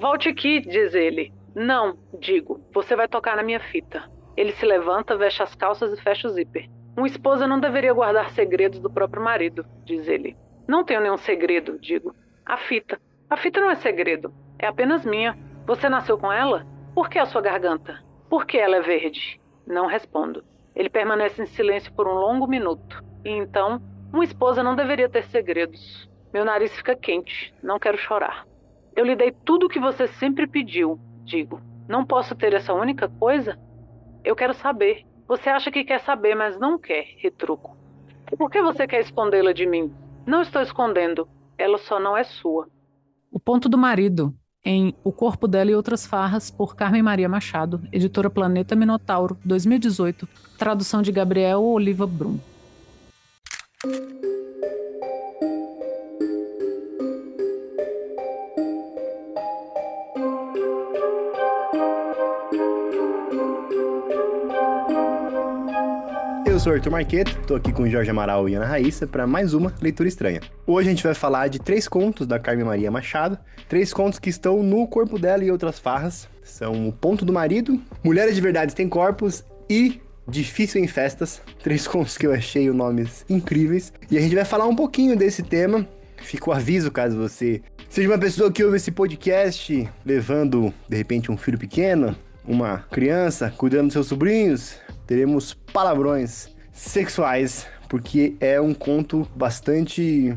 Volte aqui, diz ele. Não, digo, você vai tocar na minha fita. Ele se levanta, veste as calças e fecha o zíper. Uma esposa não deveria guardar segredos do próprio marido, diz ele. Não tenho nenhum segredo, digo. A fita. A fita não é segredo. É apenas minha. Você nasceu com ela? Por que a sua garganta? Por que ela é verde? Não respondo. Ele permanece em silêncio por um longo minuto. E então, uma esposa não deveria ter segredos. Meu nariz fica quente. Não quero chorar. Eu lhe dei tudo o que você sempre pediu, digo. Não posso ter essa única coisa? Eu quero saber. Você acha que quer saber, mas não quer, retruco. E por que você quer escondê-la de mim? Não estou escondendo. Ela só não é sua. O Ponto do Marido, em O Corpo Dela e Outras Farras, por Carmen Maria Machado, editora Planeta Minotauro, 2018, tradução de Gabriel Oliva Brum. Eu sou o Arthur Marqueto, estou aqui com o Jorge Amaral e Ana Raíssa para mais uma Leitura Estranha. Hoje a gente vai falar de 3 contos da Carmen Maria Machado, 3 contos que estão no Corpo Dela e Outras Farras. São O Ponto do Marido, Mulheres de Verdades Têm Corpos e Difícil em Festas. 3 contos que eu achei nomes incríveis. E a gente vai falar um pouquinho desse tema. Fica o aviso caso você seja uma pessoa que ouve esse podcast levando, de repente, um filho pequeno, uma criança, cuidando dos seus sobrinhos. Teremos palavrões sexuais, porque é um conto bastante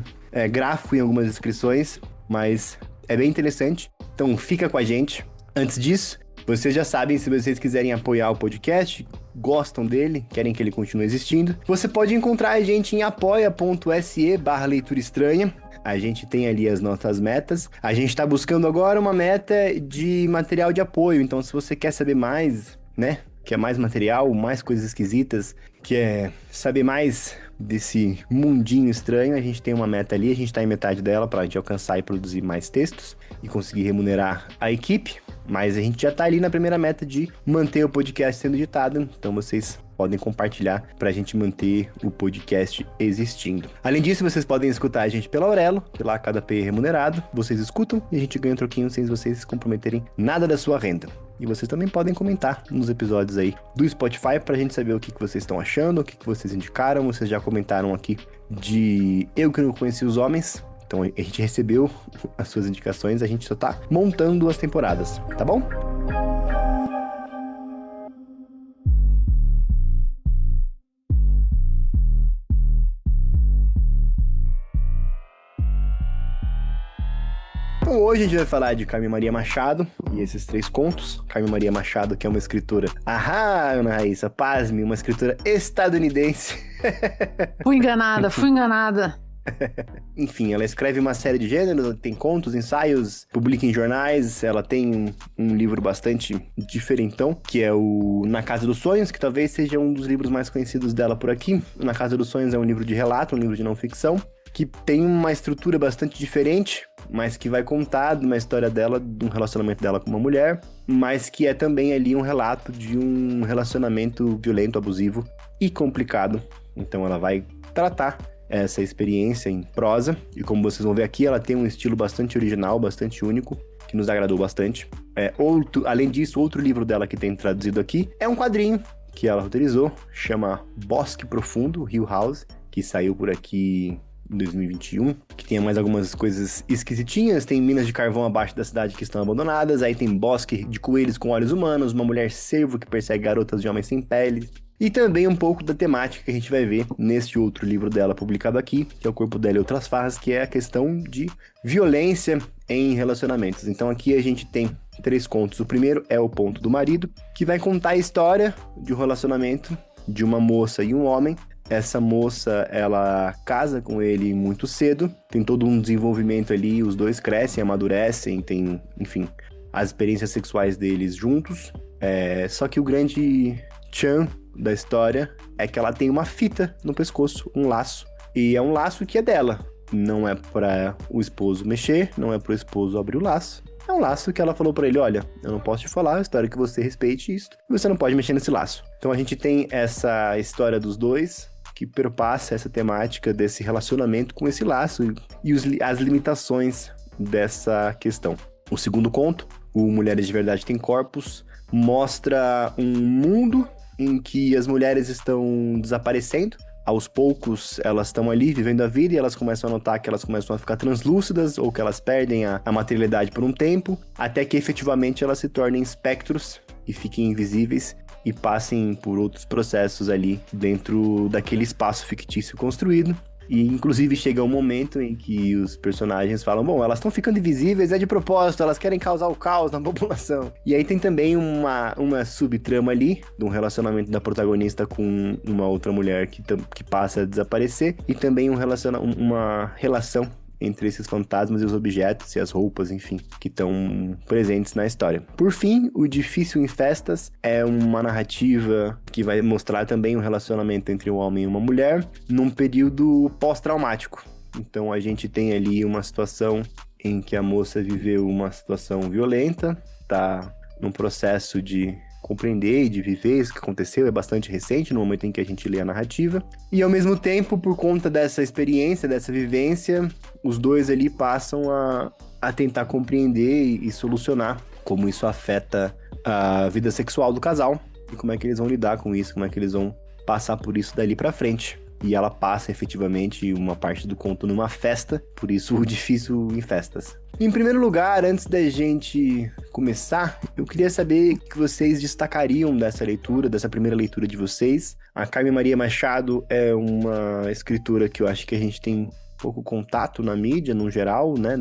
gráfico em algumas descrições, mas é bem interessante. Então fica com a gente. Antes disso, vocês já sabem, se vocês quiserem apoiar o podcast, gostam dele, querem que ele continue existindo, você pode encontrar a gente em apoia.se/leitura estranha. A gente tem ali as nossas metas. A gente está buscando agora uma meta de material de apoio. Então, se você quer saber mais, né? Quer mais material, mais coisas esquisitas, quer saber mais desse mundinho estranho, a gente tem uma meta ali, a gente está em metade dela para a gente alcançar e produzir mais textos e conseguir remunerar a equipe. Mas a gente já está ali na primeira meta de manter o podcast sendo editado. Então, vocês podem compartilhar para a gente manter o podcast existindo. Além disso, vocês podem escutar a gente pela Aurelo, que lá cada P é remunerado. Vocês escutam e a gente ganha um troquinho sem vocês se comprometerem nada da sua renda. E vocês também podem comentar nos episódios aí do Spotify pra gente saber o que vocês estão achando, o que vocês indicaram. Vocês já comentaram aqui de Eu Que Não Conheci os Homens. Então a gente recebeu as suas indicações, a gente só tá montando as temporadas, tá bom? Então hoje a gente vai falar de Carmen Maria Machado e esses 3 contos. Carmen Maria Machado, que é uma escritora... Ahá, Ana Raíssa, pasme, uma escritora estadunidense. Fui enganada. Enfim, ela escreve uma série de gêneros, tem contos, ensaios, publica em jornais. Ela tem um livro bastante diferentão, que é o Na Casa dos Sonhos, que talvez seja um dos livros mais conhecidos dela por aqui. Na Casa dos Sonhos é um livro de relato, um livro de não ficção, que tem uma estrutura bastante diferente, mas que vai contar uma história dela, de um relacionamento dela com uma mulher, mas que é também ali um relato de um relacionamento violento, abusivo e complicado. Então ela vai tratar essa experiência em prosa, e como vocês vão ver aqui, ela tem um estilo bastante original, bastante único, que nos agradou bastante. Além disso, outro livro dela que tem traduzido aqui é um quadrinho que ela roteirizou, chama Bosque Profundo, Hill House, que saiu por aqui em 2021, que tem mais algumas coisas esquisitinhas. Tem minas de carvão abaixo da cidade que estão abandonadas, aí tem bosque de coelhos com olhos humanos, uma mulher cervo que persegue garotas de homens sem pele, e também um pouco da temática que a gente vai ver neste outro livro dela publicado aqui, que é O Corpo Dela e Outras Farras, que é a questão de violência em relacionamentos. Então aqui a gente tem 3 contos. O primeiro é O Ponto do Marido, que vai contar a história de um relacionamento de uma moça e um homem. Essa moça, ela casa com ele muito cedo, tem todo um desenvolvimento ali, os dois crescem, amadurecem, tem, enfim, as experiências sexuais deles juntos. Só que o grande tchan da história é que ela tem uma fita no pescoço, um laço, e é um laço que é dela. Não é para o esposo mexer, não é para o esposo abrir o laço. É um laço que ela falou pra ele: olha, eu não posso te falar, eu espero que você respeite isso, e você não pode mexer nesse laço. Então a gente tem essa história dos dois, que perpassa essa temática desse relacionamento com esse laço e as limitações dessa questão. O segundo conto, o Mulheres de Verdade Têm Corpos, mostra um mundo em que as mulheres estão desaparecendo. Aos poucos, elas estão ali vivendo a vida e elas começam a notar que elas começam a ficar translúcidas ou que elas perdem a materialidade por um tempo, até que efetivamente elas se tornem espectros e fiquem invisíveis e passem por outros processos ali dentro daquele espaço fictício construído. E, inclusive, chega um momento em que os personagens falam, bom, elas estão ficando invisíveis, é de propósito, elas querem causar o caos na população. E aí tem também uma subtrama ali, de um relacionamento da protagonista com uma outra mulher que passa a desaparecer, e também uma relação entre esses fantasmas e os objetos e as roupas, enfim, que estão presentes na história. Por fim, o Difícil em Festas é uma narrativa que vai mostrar também um relacionamento entre um homem e uma mulher num período pós-traumático. Então a gente tem ali uma situação em que a moça viveu uma situação violenta, tá num processo de compreender e de viver isso que aconteceu, é bastante recente no momento em que a gente lê a narrativa, e ao mesmo tempo, por conta dessa experiência, dessa vivência, os dois ali passam a tentar compreender e solucionar como isso afeta a vida sexual do casal, e como é que eles vão lidar com isso, como é que eles vão passar por isso dali pra frente. E ela passa efetivamente uma parte do conto numa festa, por isso o Difícil em Festas. Em primeiro lugar, antes da gente começar, eu queria saber o que vocês destacariam dessa leitura, dessa primeira leitura de vocês. A Carmen Maria Machado é uma escritora que eu acho que a gente tem pouco contato na mídia, no geral, né,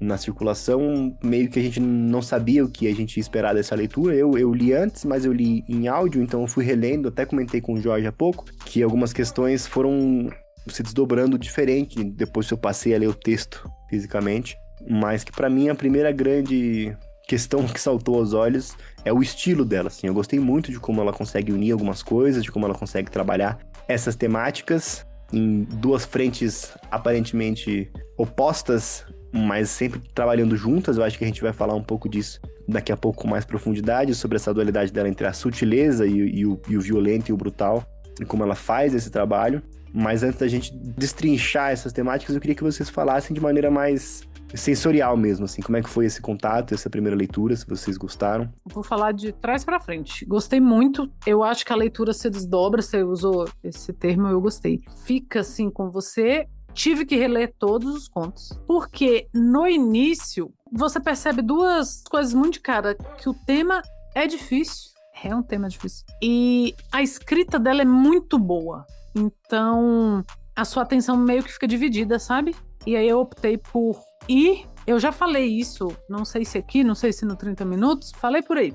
na circulação, meio que a gente não sabia o que a gente ia esperar dessa leitura. Eu li antes, mas eu li em áudio, então eu fui relendo, até comentei com o Jorge há pouco, que algumas questões foram se desdobrando diferente depois que eu passei a ler o texto fisicamente, mas que pra mim a primeira grande questão que saltou aos olhos é o estilo dela, assim. Eu gostei muito de como ela consegue unir algumas coisas, de como ela consegue trabalhar essas temáticas em duas frentes aparentemente opostas, mas sempre trabalhando juntas. Eu acho que a gente vai falar um pouco disso daqui a pouco com mais profundidade, sobre essa dualidade dela entre a sutileza e o violento e o brutal, e como ela faz esse trabalho. Mas antes da gente destrinchar essas temáticas, eu queria que vocês falassem de maneira mais sensorial mesmo, assim, como é que foi esse contato, essa primeira leitura, se vocês gostaram. Vou falar de trás pra frente. Gostei muito. Eu acho que a leitura se desdobra, você usou esse termo, eu gostei. Fica assim com você. Tive que reler todos os contos, porque no início você percebe duas coisas muito de cara, que o tema é difícil, é um tema difícil, e a escrita dela é muito boa. Então a sua atenção meio que fica dividida, sabe? E aí eu optei por ir. Eu já falei isso, não sei se aqui, não sei se no 30 minutos, falei por aí,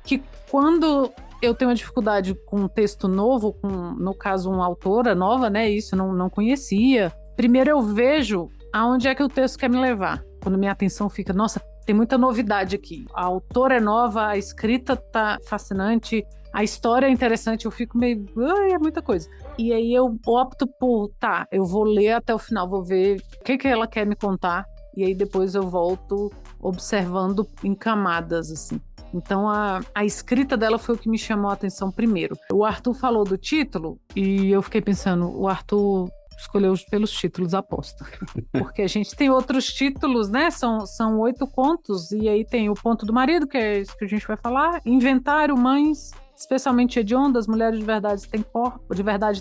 que quando eu tenho uma dificuldade com um texto novo, com, no caso, uma autora nova, né, isso eu não conhecia, primeiro eu vejo aonde é que o texto quer me levar, quando minha atenção fica, nossa, tem muita novidade aqui, a autora é nova, a escrita tá fascinante, a história é interessante, eu fico meio, é muita coisa. E aí eu opto por, eu vou ler até o final, vou ver o que ela quer me contar, e aí depois eu volto observando em camadas, assim. Então a escrita dela foi o que me chamou a atenção primeiro. O Arthur falou do título, e eu fiquei pensando, o Arthur escolheu pelos títulos, aposta. Porque a gente tem outros títulos, né? São 8 contos, e aí tem o Ponto do Marido, que é isso que a gente vai falar, Inventário, Mães, Especialmente Hediondas, Mulheres de Verdade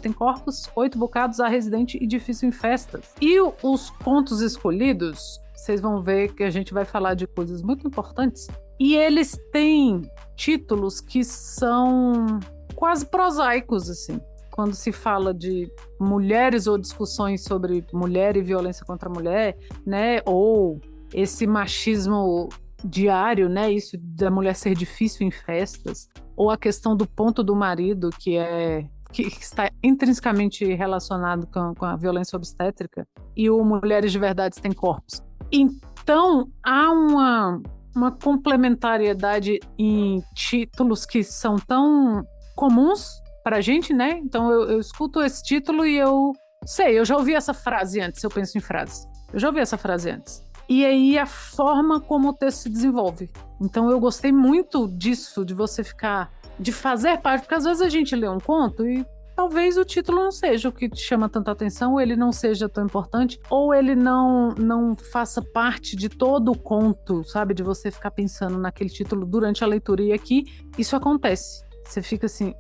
Têm Corpos, 8 Bocados, A Residente e Difícil em Festas. E os contos escolhidos, vocês vão ver que a gente vai falar de coisas muito importantes, e eles têm títulos que são quase prosaicos, assim. Quando se fala de mulheres ou discussões sobre mulher e violência contra a mulher, né? Ou esse machismo diário, né? Isso da mulher ser difícil em festas. Ou a questão do ponto do marido, que está intrinsecamente relacionado com a violência obstétrica. E o Mulheres de Verdade Têm Corpos. Então, há uma complementariedade em títulos que são tão comuns pra gente, né? Então eu escuto esse título e eu já ouvi essa frase antes, eu penso em frases. Eu já ouvi essa frase antes. E aí a forma como o texto se desenvolve. Então eu gostei muito disso, de você de fazer parte, porque às vezes a gente lê um conto e talvez o título não seja o que te chama tanta atenção, ou ele não seja tão importante, ou ele não faça parte de todo o conto, sabe? De você ficar pensando naquele título durante a leitura. E aqui, isso acontece. Você fica assim,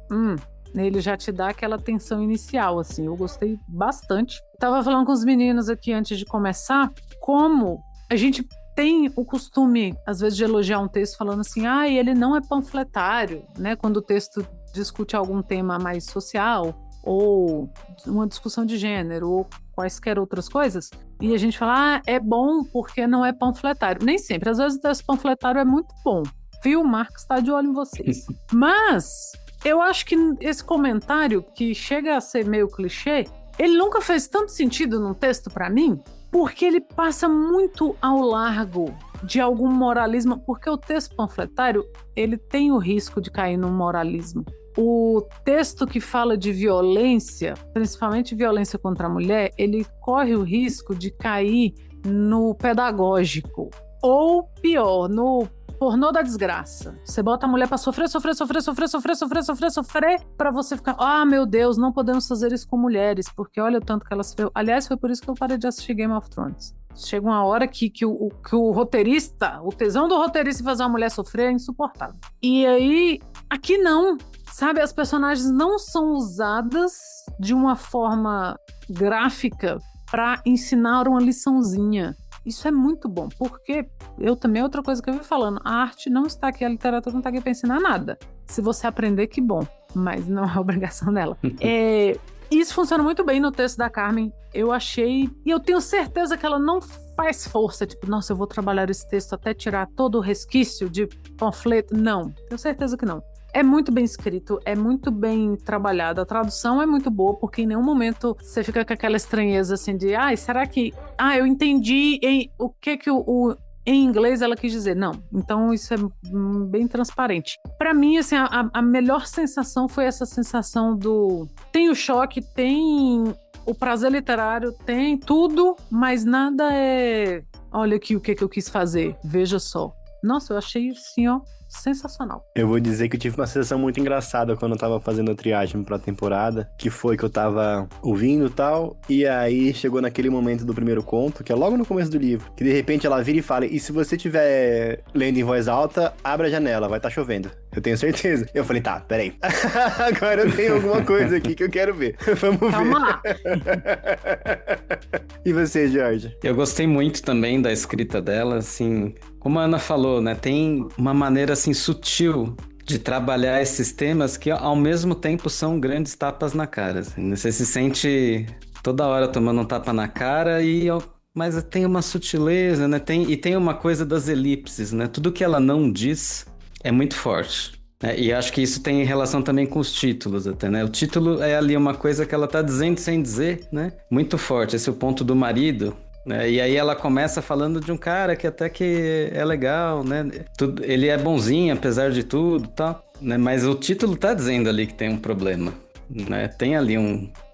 ele já te dá aquela tensão inicial, assim. Eu gostei bastante. Tava falando com os meninos aqui antes de começar, como a gente tem o costume, às vezes, de elogiar um texto falando assim, ele não é panfletário, né? Quando o texto discute algum tema mais social, ou uma discussão de gênero, ou quaisquer outras coisas, e a gente fala, é bom porque não é panfletário. Nem sempre, às vezes o texto panfletário é muito bom. Viu? O Marcos está de olho em vocês. Mas eu acho que esse comentário, que chega a ser meio clichê, ele nunca fez tanto sentido num texto para mim, porque ele passa muito ao largo de algum moralismo, porque o texto panfletário, ele tem o risco de cair num moralismo. O texto que fala de violência, principalmente violência contra a mulher, ele corre o risco de cair no pedagógico, ou pior, no pornô da desgraça. Você bota a mulher pra sofrer, pra você ficar, meu Deus, não podemos fazer isso com mulheres, porque olha o tanto que elas... Aliás, foi por isso que eu parei de assistir Game of Thrones. Chega uma hora que o roteirista, o tesão do roteirista fazer uma mulher sofrer é insuportável. E aí, aqui não, sabe? As personagens não são usadas de uma forma gráfica pra ensinar uma liçãozinha. Isso é muito bom, porque eu também, outra coisa que eu vi falando, a arte não está aqui, a literatura não está aqui para ensinar nada. Se você aprender, que bom, mas não é obrigação dela. Isso funciona muito bem no texto da Carmen, eu achei, e eu tenho certeza que ela não faz força, tipo, nossa, eu vou trabalhar esse texto até tirar todo o resquício de panfleto. Não, tenho certeza que não. É muito bem escrito, é muito bem trabalhado, a tradução é muito boa, porque em nenhum momento você fica com aquela estranheza assim de, será que... eu entendi o que em inglês ela quis dizer. Não, então isso é bem transparente. Pra mim, assim, a melhor sensação foi essa sensação do... Tem o choque, tem o prazer literário, tem tudo, mas nada é... Olha aqui o que eu quis fazer, veja só. Nossa, eu achei assim, sensacional. Eu vou dizer que eu tive uma sensação muito engraçada quando eu tava fazendo a triagem pra temporada, que foi que eu tava ouvindo e tal, e aí chegou naquele momento do primeiro conto, que é logo no começo do livro, que de repente ela vira e fala, e se você estiver lendo em voz alta, abre a janela, vai estar chovendo. Eu tenho certeza. Eu falei, tá, peraí. Agora eu tenho alguma coisa aqui que eu quero ver. Vamos ver. Calma lá. E você, Jorge? Eu gostei muito também da escrita dela, assim... Como a Ana falou, né? Tem uma maneira, assim, sutil de trabalhar esses temas que, ao mesmo tempo, são grandes tapas na cara. Assim. Você se sente toda hora tomando um tapa na cara, mas tem uma sutileza, né? Tem uma coisa das elipses, né? Tudo que ela não diz é muito forte. Né? E acho que isso tem relação também com os títulos, até, né? O título é ali uma coisa que ela tá dizendo sem dizer, né? Muito forte. Esse é o ponto do marido... E aí ela começa falando de um cara que até que é legal, né? Ele é bonzinho, apesar de tudo e tal, né? Mas o título tá dizendo ali que tem um problema, né? Tem ali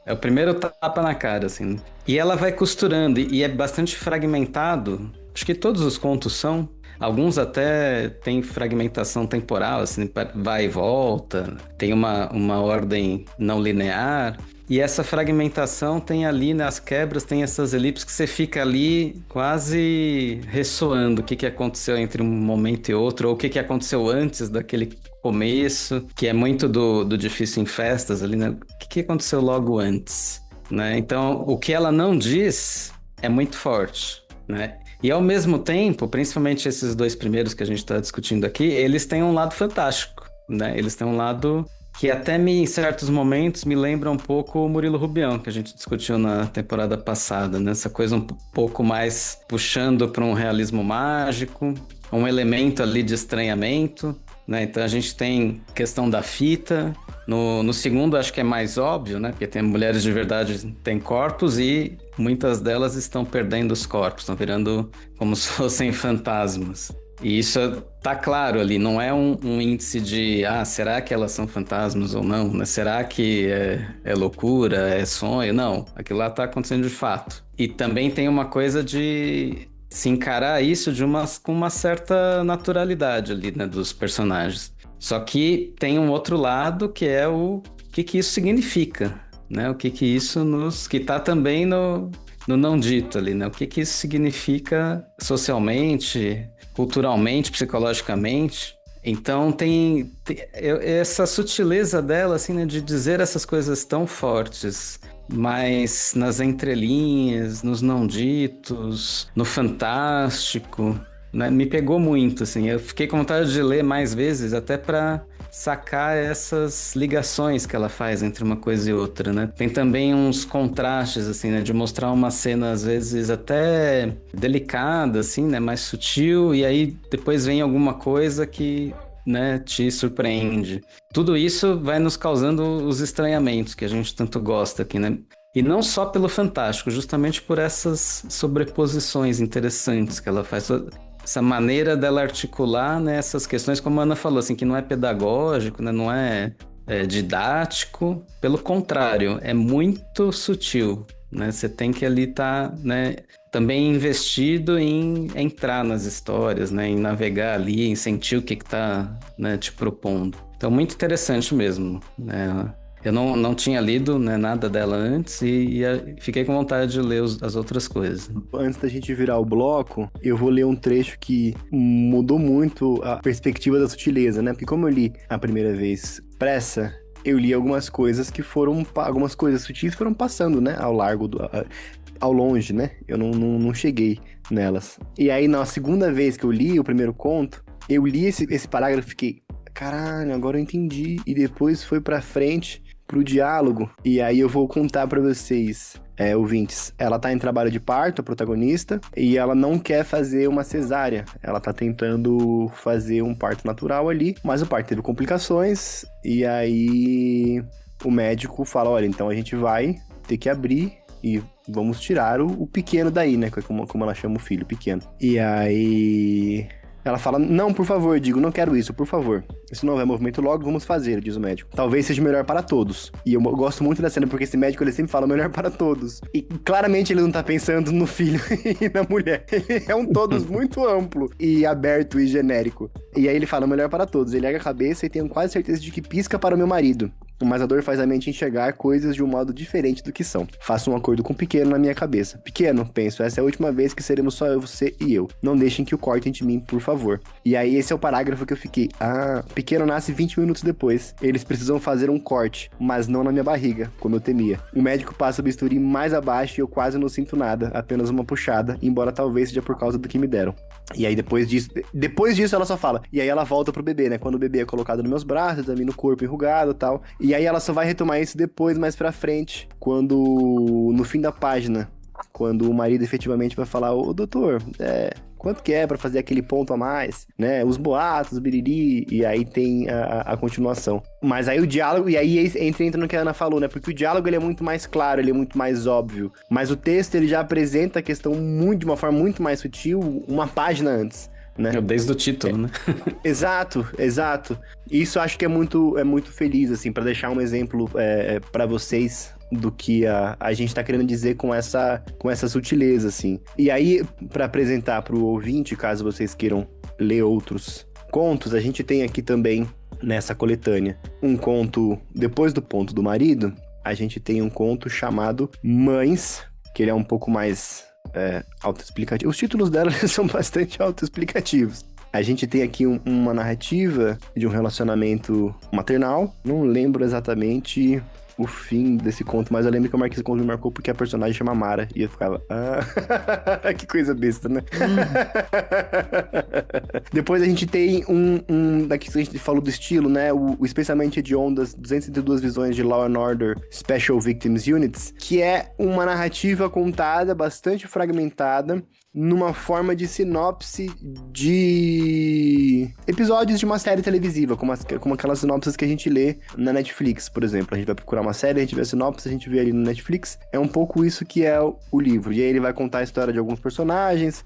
é o primeiro tapa na cara, assim. Né? E ela vai costurando, e é bastante fragmentado. Acho que todos os contos são. Alguns até tem fragmentação temporal, assim, vai e volta. Tem uma ordem não linear. E essa fragmentação tem ali, nas quebras, tem essas elipses que você fica ali quase ressoando o que aconteceu entre um momento e outro, ou o que aconteceu antes daquele começo, que é muito do Difícil em Festas ali, né? O que aconteceu logo antes, né? Então, o que ela não diz é muito forte, né? E ao mesmo tempo, principalmente esses dois primeiros que a gente está discutindo aqui, eles têm um lado fantástico, né? Eles têm um lado... que até em certos momentos me lembra um pouco o Murilo Rubião, que a gente discutiu na temporada passada, né? Essa coisa um pouco mais puxando para um realismo mágico, um elemento ali de estranhamento, né? Então a gente tem questão da fita, no segundo acho que é mais óbvio, né? Porque tem mulheres de verdade, tem corpos e muitas delas estão perdendo os corpos, estão virando como se fossem fantasmas. E isso tá claro ali, não é um índice de, será que elas são fantasmas ou não? Né? Será que é loucura, é sonho? Não, aquilo lá tá acontecendo de fato. E também tem uma coisa de se encarar isso com uma certa naturalidade ali, né, dos personagens. Só que tem um outro lado que é o que isso significa, né? O que isso que tá também no não dito ali, né? O que isso significa socialmente, culturalmente, psicologicamente. Então tem essa sutileza dela, assim, né? De dizer essas coisas tão fortes, mas nas entrelinhas, nos não ditos, no fantástico, né? Me pegou muito, assim. Eu fiquei com vontade de ler mais vezes, até para sacar essas ligações que ela faz entre uma coisa e outra, né? Tem também uns contrastes, assim, né? De mostrar uma cena, às vezes, até delicada, assim, né? Mais sutil, e aí depois vem alguma coisa que, né, te surpreende. Tudo isso vai nos causando os estranhamentos que a gente tanto gosta aqui, né? E não só pelo fantástico, justamente por essas sobreposições interessantes que ela faz. Essa maneira dela articular, né, essas questões, como a Ana falou, assim, que não é pedagógico, né, não é didático, pelo contrário, é muito sutil, né? Você tem que ali estar, né, também investido em entrar nas histórias, né, em navegar ali, em sentir o que está, né, te propondo. Então, muito interessante mesmo, né? Eu não tinha lido, né, nada dela antes e fiquei com vontade de ler as outras coisas. Antes da gente virar o bloco, eu vou ler um trecho que mudou muito a perspectiva da sutileza, né? Porque como eu li a primeira vez pressa, eu li algumas coisas que algumas coisas sutis foram passando, né? Ao longe, né? Eu não cheguei nelas. E aí, na segunda vez que eu li o primeiro conto, eu li esse parágrafo e fiquei, caralho, agora eu entendi. E depois foi pra frente pro diálogo. E aí eu vou contar pra vocês, ouvintes. Ela tá em trabalho de parto, a protagonista, e ela não quer fazer uma cesárea. Ela tá tentando fazer um parto natural ali, mas o parto teve complicações, e aí o médico fala, olha, então a gente vai ter que abrir e vamos tirar o pequeno daí, né? Como ela chama o filho, pequeno. E aí ela fala, não, por favor, digo, não quero isso, por favor. Isso não é movimento logo, vamos fazer, diz o médico. Talvez seja melhor para todos. E eu gosto muito da cena, porque esse médico, ele sempre fala melhor para todos. E claramente ele não tá pensando no filho e na mulher. Ele é um todos muito amplo e aberto e genérico. E aí ele fala melhor para todos. Ele ergue a cabeça e tenho quase certeza de que pisca para o meu marido. Mas a dor faz a mente enxergar coisas de um modo diferente do que são. Faço um acordo com o pequeno na minha cabeça. Pequeno, penso, essa é a última vez que seremos só eu, você e eu. Não deixem que o cortem de mim, por favor. E aí esse é o parágrafo que eu fiquei. Pequeno nasce 20 minutos depois. Eles precisam fazer um corte, mas não na minha barriga, como eu temia. O médico passa o bisturi mais abaixo e eu quase não sinto nada, apenas uma puxada, embora talvez seja por causa do que me deram. E aí depois disso ela só fala. E aí ela volta pro bebê, né? Quando o bebê é colocado nos meus braços, examina o corpo enrugado e tal. E aí ela só vai retomar isso depois, mais pra frente, quando, no fim da página, quando o marido efetivamente vai falar, ô doutor, quanto que é pra fazer aquele ponto a mais, né? Os boatos, biriri, e aí tem a continuação. Mas aí o diálogo, e aí entra no que a Ana falou, né? Porque o diálogo, ele é muito mais claro, ele é muito mais óbvio. Mas o texto, ele já apresenta a questão de uma forma muito mais sutil, uma página antes. Né? Desde o título, né? Exato. Isso acho que é muito feliz, assim, para deixar um exemplo para vocês do que a gente tá querendo dizer com essa sutileza, assim. E aí, para apresentar pro ouvinte, caso vocês queiram ler outros contos, a gente tem aqui também, nessa coletânea, um conto, depois do ponto do marido, a gente tem um conto chamado Mães, que ele é um pouco mais autoexplicativo. Os títulos dela são bastante autoexplicativos. A gente tem aqui uma narrativa de um relacionamento maternal. Não lembro exatamente o fim desse conto, mas eu lembro que eu marquei esse conto, me marcou porque a personagem chama Mara. E eu ficava, que coisa besta, né? Depois a gente tem daqui que a gente falou do estilo, né? O Especialmente Hediondas, 202 visões de Law and Order Special Victims Units, que é uma narrativa contada, bastante fragmentada, numa forma de sinopse de episódios de uma série televisiva, como aquelas sinopses que a gente lê na Netflix, por exemplo. A gente vai procurar uma série, a gente vê a sinopse, a gente vê ali no Netflix. É um pouco isso que é o livro. E aí ele vai contar a história de alguns personagens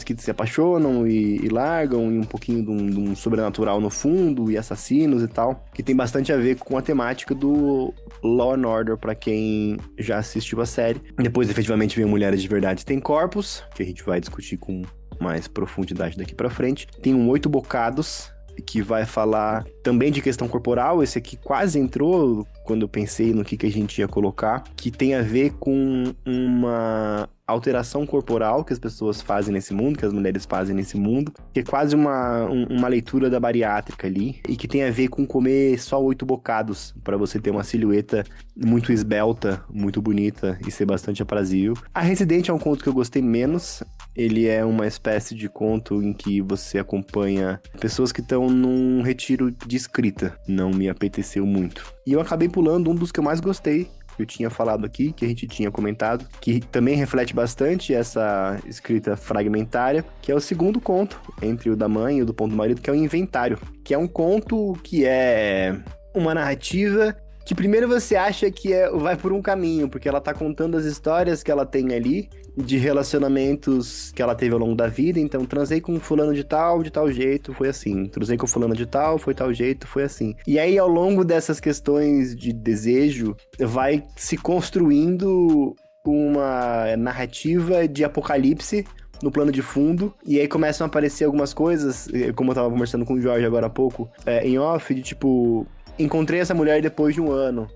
que se apaixonam e largam, e um pouquinho de um sobrenatural no fundo, e assassinos e tal, que tem bastante a ver com a temática do Law and Order, pra quem já assistiu a série. Depois, efetivamente, vem Mulheres de Verdade Tem Corpos, que a gente vai discutir com mais profundidade daqui pra frente. Tem um 8 Bocados, que vai falar também de questão corporal. Esse aqui quase entrou quando eu pensei no que a gente ia colocar, que tem a ver com uma alteração corporal que as pessoas fazem nesse mundo, que as mulheres fazem nesse mundo, que é quase uma leitura da bariátrica ali, e que tem a ver com comer só 8 bocados, para você ter uma silhueta muito esbelta, muito bonita e ser bastante aprazível. A Residente é um conto que eu gostei menos. Ele é uma espécie de conto em que você acompanha pessoas que estão num retiro de escrita. Não me apeteceu muito. E eu acabei pulando um dos que eu mais gostei, que eu tinha falado aqui, que a gente tinha comentado, que também reflete bastante essa escrita fragmentária, que é o segundo conto, entre o da mãe e o do ponto do marido, que é o Inventário, que é um conto que é uma narrativa que primeiro você acha que vai por um caminho, porque ela tá contando as histórias que ela tem ali, de relacionamentos que ela teve ao longo da vida. Então, transei com fulano de tal jeito, foi assim. Transei com fulano de tal, foi tal jeito, foi assim. E aí, ao longo dessas questões de desejo, vai se construindo uma narrativa de apocalipse no plano de fundo, e aí começam a aparecer algumas coisas, como eu tava conversando com o Jorge agora há pouco, em off, de tipo... Encontrei essa mulher depois de um ano.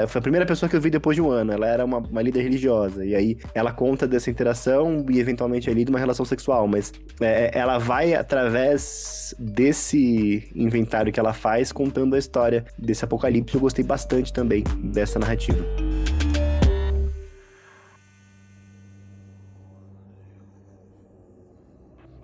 Foi a primeira pessoa que eu vi depois de um ano. Ela era uma líder religiosa. E aí ela conta dessa interação e eventualmente ali de uma relação sexual. Mas ela vai através desse inventário que ela faz contando a história desse apocalipse. Eu gostei bastante também dessa narrativa.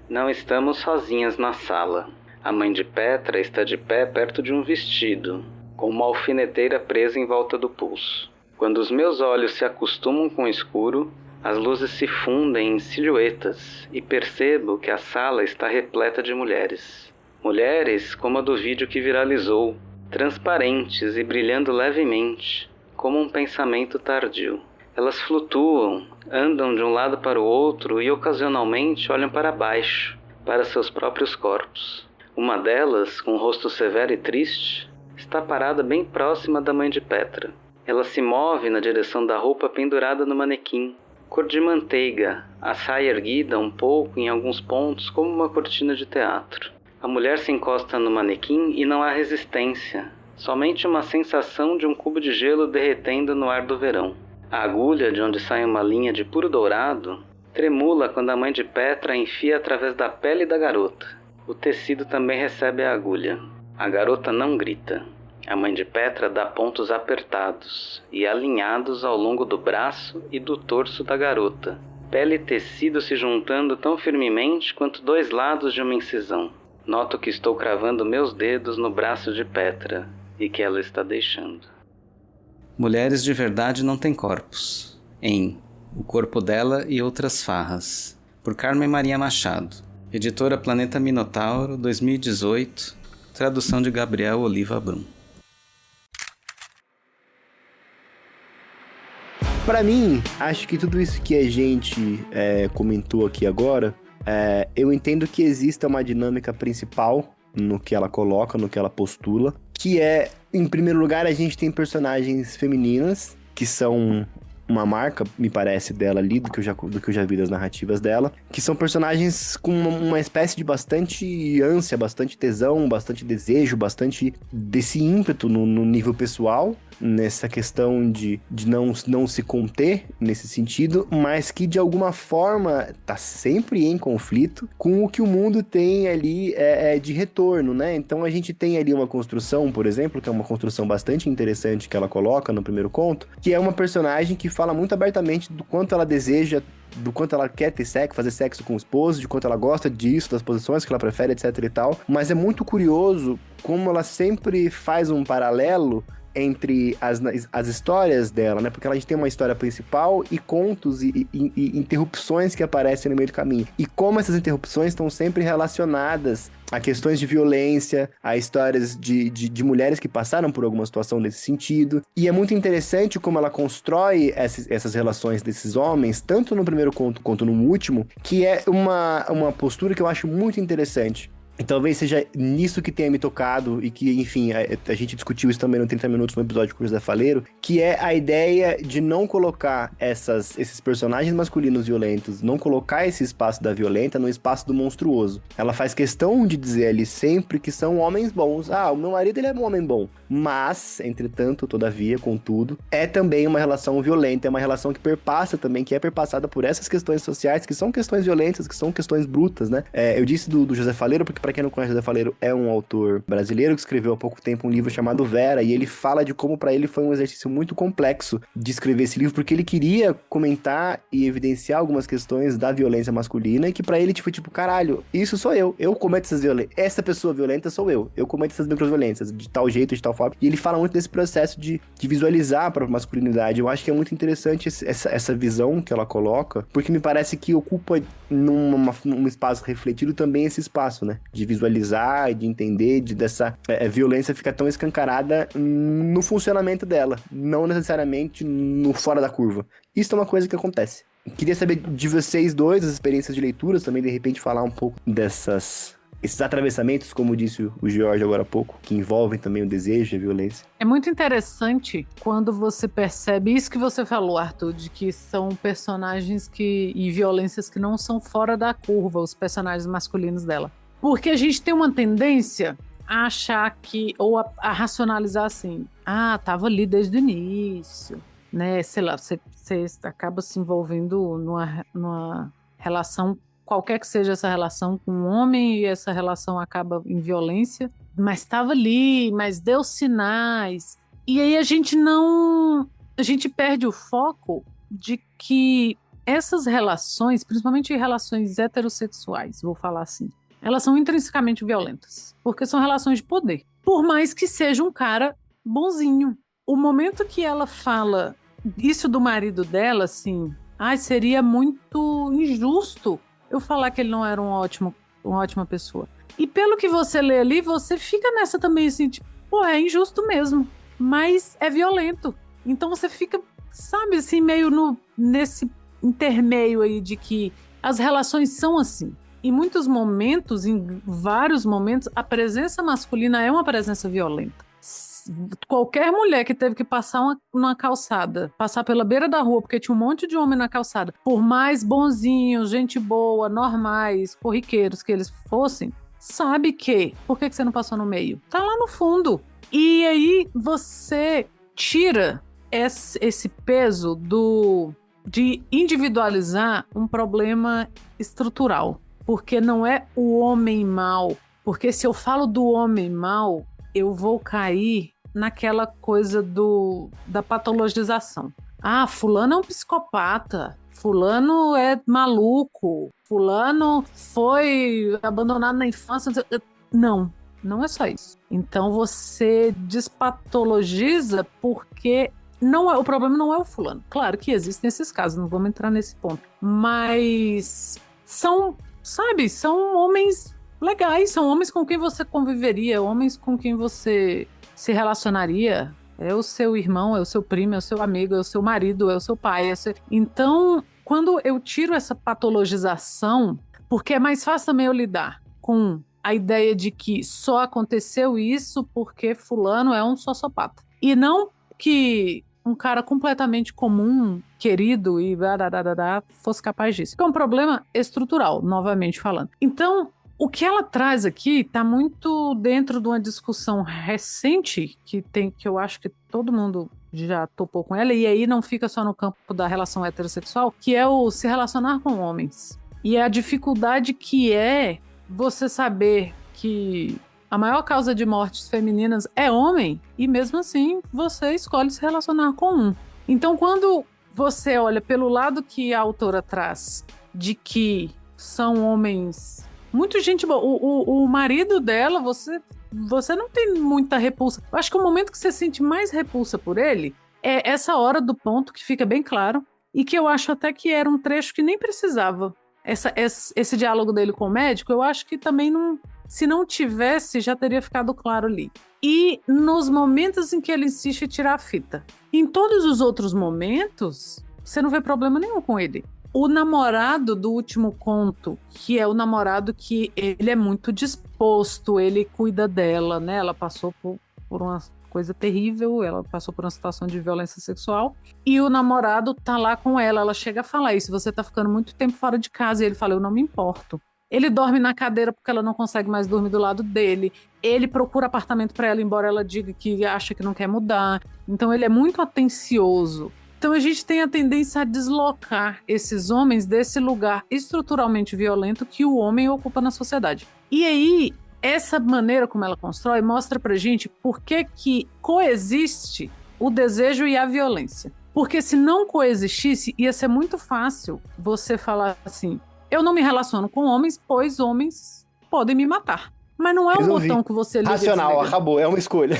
Não estamos sozinhas na sala. A mãe de Petra está de pé perto de um vestido, com uma alfineteira presa em volta do pulso. Quando os meus olhos se acostumam com o escuro, as luzes se fundem em silhuetas e percebo que a sala está repleta de mulheres. Mulheres como a do vídeo que viralizou, transparentes e brilhando levemente, como um pensamento tardio. Elas flutuam, andam de um lado para o outro e ocasionalmente olham para baixo, para seus próprios corpos. Uma delas, com o rosto severo e triste, está parada bem próxima da mãe de Petra. Ela se move na direção da roupa pendurada no manequim, cor de manteiga, a saia erguida um pouco em alguns pontos como uma cortina de teatro. A mulher se encosta no manequim e não há resistência, somente uma sensação de um cubo de gelo derretendo no ar do verão. A agulha, de onde sai uma linha de puro dourado, tremula quando a mãe de Petra a enfia através da pele da garota. O tecido também recebe a agulha. A garota não grita. A mãe de Petra dá pontos apertados e alinhados ao longo do braço e do torso da garota. Pele e tecido se juntando tão firmemente quanto 2 lados de uma incisão. Noto que estou cravando meus dedos no braço de Petra e que ela está deixando. Mulheres de verdade não têm corpos. Em O Corpo Dela e Outras Farras, por Carmen Maria Machado. Editora Planeta Minotauro, 2018, tradução de Gabriel Oliva Brum. Para mim, acho que tudo isso que a gente comentou aqui agora, eu entendo que exista uma dinâmica principal no que ela coloca, no que ela postula, que é, em primeiro lugar, a gente tem personagens femininas, que são uma marca, me parece, dela ali, do que eu já vi das narrativas dela, que são personagens com uma espécie de bastante ânsia, bastante tesão, bastante desejo, bastante desse ímpeto no nível pessoal, nessa questão de não se conter nesse sentido, mas que de alguma forma tá sempre em conflito com o que o mundo tem ali de retorno, né? Então a gente tem ali uma construção, por exemplo, que é uma construção bastante interessante que ela coloca no primeiro conto, que é uma personagem que fala muito abertamente do quanto ela deseja, do quanto ela quer ter sexo, fazer sexo com o esposo, de quanto ela gosta disso, das posições que ela prefere, etc e tal. Mas é muito curioso como ela sempre faz um paralelo entre as histórias dela, né? Porque a gente tem uma história principal e contos e interrupções que aparecem no meio do caminho. E como essas interrupções estão sempre relacionadas a questões de violência, a histórias de mulheres que passaram por alguma situação nesse sentido. E é muito interessante como ela constrói essas relações desses homens, tanto no primeiro conto quanto no último, que é uma postura que eu acho muito interessante. E talvez seja nisso que tenha me tocado e que, enfim, a gente discutiu isso também no 30 Minutos no episódio com o José Faleiro, que é a ideia de não colocar esses personagens masculinos violentos, não colocar esse espaço da violenta no espaço do monstruoso. Ela faz questão de dizer ali sempre que são homens bons. Ah, o meu marido, ele é um homem bom. Mas, entretanto, todavia, contudo, é também uma relação violenta, é uma relação que perpassa também, que é perpassada por essas questões sociais, que são questões violentas, que são questões brutas, né? Eu disse do José Faleiro, porque pra quem não conhece, José Faleiro é um autor brasileiro que escreveu há pouco tempo um livro chamado Vera, e ele fala de como pra ele foi um exercício muito complexo de escrever esse livro, porque ele queria comentar e evidenciar algumas questões da violência masculina, e que pra ele foi tipo, caralho, isso sou eu cometo essas violências, essa pessoa violenta sou eu cometo essas microviolências, de tal jeito, de tal forma, e ele fala muito desse processo de visualizar a própria masculinidade. Eu acho que é muito interessante essa visão que ela coloca, porque me parece que ocupa num espaço refletido também esse espaço, né? De visualizar, de entender, dessa violência ficar tão escancarada no funcionamento dela, não necessariamente no fora da curva. Isso é uma coisa que acontece. Queria saber de vocês dois, as experiências de leituras, também de repente falar um pouco esses atravessamentos, como disse o Jorge agora há pouco, que envolvem também o desejo e a violência. É muito interessante quando você percebe isso que você falou, Arthur, de que são personagens e violências que não são fora da curva, os personagens masculinos dela. Porque a gente tem uma tendência a achar ou a racionalizar assim, tava ali desde o início, né? Sei lá, você acaba se envolvendo numa relação, qualquer que seja essa relação com um homem, e essa relação acaba em violência, mas estava ali, mas deu sinais. E aí a gente perde o foco de que essas relações, principalmente relações heterossexuais, vou falar assim, elas são intrinsecamente violentas, porque são relações de poder. Por mais que seja um cara bonzinho. O momento que ela fala isso do marido dela, assim, seria muito injusto eu falar que ele não era uma ótima pessoa. E pelo que você lê ali, você fica nessa também, assim, tipo, é injusto mesmo, mas é violento. Então você fica, sabe, assim, meio nesse intermeio aí de que as relações são assim. Em muitos momentos, em vários momentos, a presença masculina é uma presença violenta. Qualquer mulher que teve que passar numa calçada, passar pela beira da rua, porque tinha um monte de homem na calçada, por mais bonzinhos, gente boa, normais, corriqueiros que eles fossem, sabe que, por que você não passou no meio? Tá lá no fundo. E aí você tira esse peso de individualizar um problema estrutural, porque não é o homem mau, porque se eu falo do homem mau, eu vou cair naquela coisa da patologização. Fulano é um psicopata, fulano é maluco, fulano foi abandonado na infância. Não é só isso. Então você despatologiza porque o problema não é o fulano. Claro que existem esses casos, não vamos entrar nesse ponto. Mas são homens legais, são homens com quem você conviveria, homens com quem você se relacionaria. É o seu irmão, é o seu primo, é o seu amigo, é o seu marido, é o seu pai. Então, quando eu tiro essa patologização, porque é mais fácil também eu lidar com a ideia de que só aconteceu isso porque fulano é um sociopata. E não que um cara completamente comum, querido e fosse capaz disso. É um problema estrutural, novamente falando. Então, o que ela traz aqui está muito dentro de uma discussão recente que eu acho que todo mundo já topou com ela, e aí não fica só no campo da relação heterossexual, que é o se relacionar com homens. E a dificuldade que é você saber que a maior causa de mortes femininas é homem, e mesmo assim você escolhe se relacionar com um. Então, quando você olha pelo lado que a autora traz, de que são homens... Muito gente boa. O marido dela, você não tem muita repulsa. Eu acho que o momento que você sente mais repulsa por ele é essa hora do ponto que fica bem claro, e que eu acho até que era um trecho que nem precisava. Esse diálogo dele com o médico, eu acho que também se não tivesse, já teria ficado claro ali. E nos momentos em que ele insiste em tirar a fita. Em todos os outros momentos, você não vê problema nenhum com ele. O namorado do último conto, que é o namorado que ele é muito disposto, ele cuida dela, né? Ela passou por uma coisa terrível, ela passou por uma situação de violência sexual, e o namorado tá lá com ela chega a falar isso, você tá ficando muito tempo fora de casa, e ele fala, eu não me importo. Ele dorme na cadeira porque ela não consegue mais dormir do lado dele, ele procura apartamento para ela, embora ela diga que acha que não quer mudar, então ele é muito atencioso. Então a gente tem a tendência a deslocar esses homens desse lugar estruturalmente violento que o homem ocupa na sociedade. E aí, essa maneira como ela constrói mostra pra gente por que coexiste o desejo e a violência. Porque se não coexistisse, ia ser muito fácil você falar assim, eu não me relaciono com homens, pois homens podem me matar. Mas não é um botão que você liga. Racional, acabou, é uma escolha.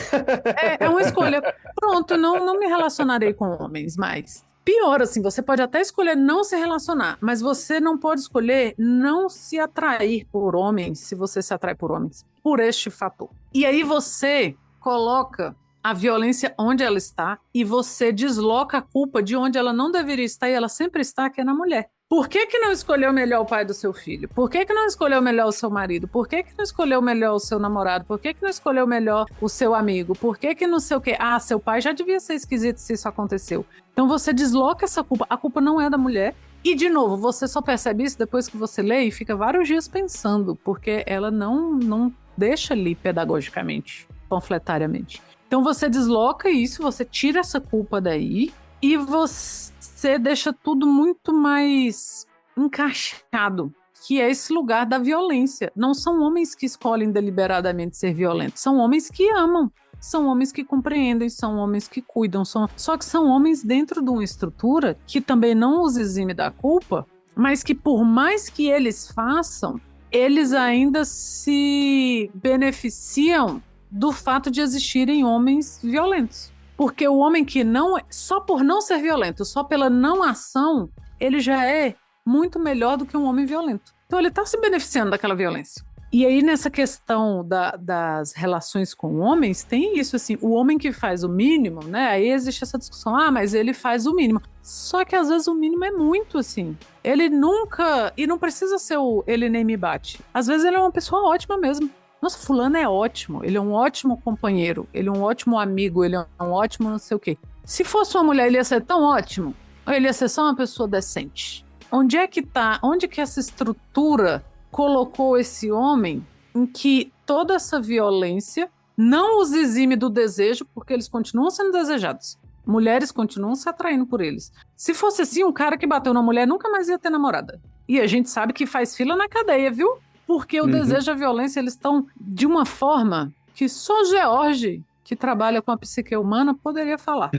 É uma escolha. Pronto, não me relacionarei com homens mais. Pior, assim, você pode até escolher não se relacionar, mas você não pode escolher não se atrair por homens, se você se atrai por homens, por este fator. E aí você coloca a violência onde ela está e você desloca a culpa de onde ela não deveria estar e ela sempre está, que é na mulher. Por que não escolheu melhor o pai do seu filho? Por que não escolheu melhor o seu marido? Por que não escolheu melhor o seu namorado? Por que não escolheu melhor o seu amigo? Por que não sei o quê? Ah, seu pai já devia ser esquisito se isso aconteceu. Então você desloca essa culpa. A culpa não é da mulher. E, de novo, você só percebe isso depois que você lê e fica vários dias pensando, porque ela não deixa ali pedagogicamente, panfletariamente. Então você desloca isso, você tira essa culpa daí e você deixa tudo muito mais encaixado, que é esse lugar da violência. Não são homens que escolhem deliberadamente ser violentos, são homens que amam, são homens que compreendem, são homens que cuidam, só que são homens dentro de uma estrutura que também não os exime da culpa, mas que por mais que eles façam, eles ainda se beneficiam do fato de existirem homens violentos. Porque o homem que não, só por não ser violento, só pela não ação, ele já é muito melhor do que um homem violento. Então ele está se beneficiando daquela violência. E aí nessa questão das relações com homens, tem isso assim, o homem que faz o mínimo, né? Aí existe essa discussão, mas ele faz o mínimo. Só que às vezes o mínimo é muito assim. Ele nunca, e não precisa ser ele nem me bate. Às vezes ele é uma pessoa ótima mesmo. Nossa, fulano é ótimo, ele é um ótimo companheiro, ele é um ótimo amigo, ele é um ótimo não sei o quê. Se fosse uma mulher, ele ia ser tão ótimo, ou ele ia ser só uma pessoa decente? Onde que essa estrutura colocou esse homem em que toda essa violência não os exime do desejo, porque eles continuam sendo desejados. Mulheres continuam se atraindo por eles. Se fosse assim, um cara que bateu na mulher nunca mais ia ter namorada. E a gente sabe que faz fila na cadeia, viu? Porque o desejo e a violência, eles estão de uma forma que só George, que trabalha com a psique humana, poderia falar.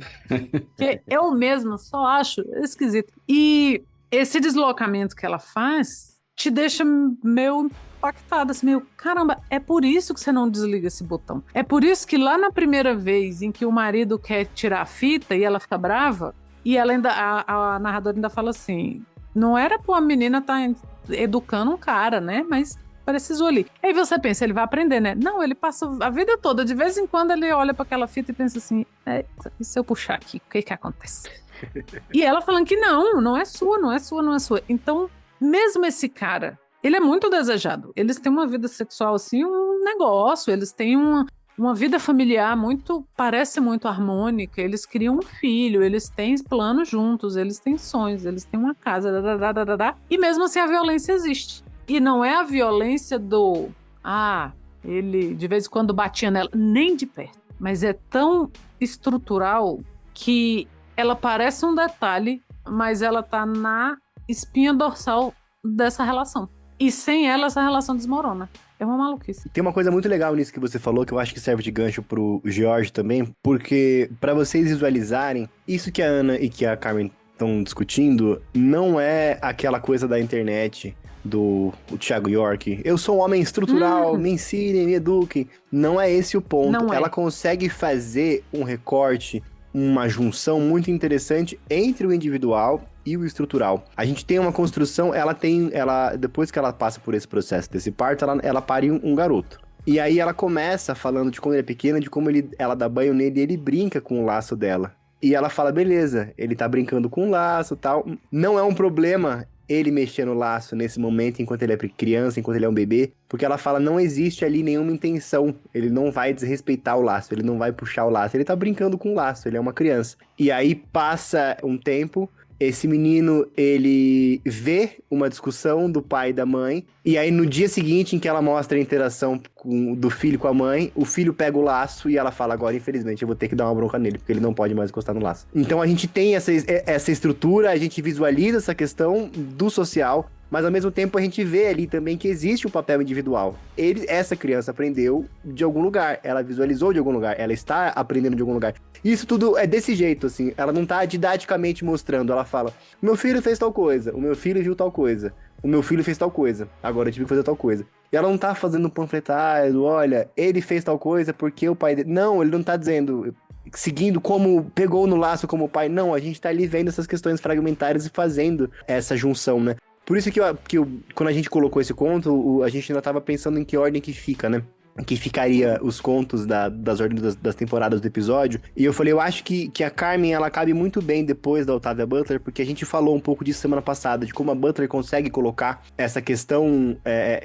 Que eu mesma só acho esquisito. E esse deslocamento que ela faz te deixa meio impactada, assim, meio, caramba, é por isso que você não desliga esse botão. É por isso que lá na primeira vez em que o marido quer tirar a fita e ela fica brava, e ela ainda, a narradora ainda fala assim, não era pra uma menina estar educando um cara, né? Mas precisou ali. Aí você pensa, ele vai aprender, né? Não, ele passa a vida toda. De vez em quando ele olha para aquela fita e pensa assim, e se eu puxar aqui, o que acontece? E ela falando que não é sua, não é sua, não é sua. Então, mesmo esse cara, ele é muito desejado. Eles têm uma vida sexual, assim, um negócio. Eles têm uma vida familiar parece muito harmônica. Eles criam um filho, eles têm planos juntos, eles têm sonhos, eles têm uma casa, e mesmo assim a violência existe. E não é a violência ele de vez em quando batia nela, nem de perto. Mas é tão estrutural que ela parece um detalhe, mas ela tá na espinha dorsal dessa relação. E sem ela, essa relação desmorona. É uma maluquice. Tem uma coisa muito legal nisso que você falou, que eu acho que serve de gancho pro George também, porque pra vocês visualizarem, isso que a Ana e que a Carmen estão discutindo, não é aquela coisa da internet do Thiago York. Eu sou um homem estrutural, me ensinem, me eduquem. Não é esse o ponto. Não é. Ela consegue fazer um recorte, uma junção muito interessante entre o individual e o estrutural. A gente tem uma construção, ela depois que ela passa por esse processo desse parto, ela pare um garoto. E aí ela começa falando de como ele é pequeno, de como ela dá banho nele e ele brinca com o laço dela. E ela fala, beleza, ele tá brincando com o laço e tal. Não é um problema ele mexer no laço nesse momento, enquanto ele é criança, enquanto ele é um bebê, porque ela fala, não existe ali nenhuma intenção, ele não vai desrespeitar o laço, ele não vai puxar o laço, ele tá brincando com o laço, ele é uma criança. E aí passa um tempo, esse menino, ele vê uma discussão do pai e da mãe, e aí no dia seguinte em que ela mostra a interação do filho com a mãe, o filho pega o laço e ela fala, agora infelizmente eu vou ter que dar uma bronca nele, porque ele não pode mais encostar no laço. Então a gente tem essa estrutura, a gente visualiza essa questão do social, mas ao mesmo tempo a gente vê ali também que existe um papel individual. Essa criança aprendeu de algum lugar, ela visualizou de algum lugar, ela está aprendendo de algum lugar. Isso tudo é desse jeito, assim, ela não tá didaticamente mostrando, ela fala, o meu filho fez tal coisa, o meu filho viu tal coisa, o meu filho fez tal coisa, agora eu tive que fazer tal coisa. E ela não tá fazendo um panfletado, olha, ele fez tal coisa porque o pai dele... Não, ele não tá dizendo... seguindo como pegou no laço como pai. Não, a gente tá ali vendo essas questões fragmentárias e fazendo essa junção, né? Por isso que quando a gente colocou esse conto, a gente ainda tava pensando em que ordem que fica, né? Que ficaria os contos das ordens das temporadas do episódio. E eu falei, eu acho que a Carmen, ela cabe muito bem depois da Octavia Butler, porque a gente falou um pouco disso semana passada, de como a Butler consegue colocar essa questão,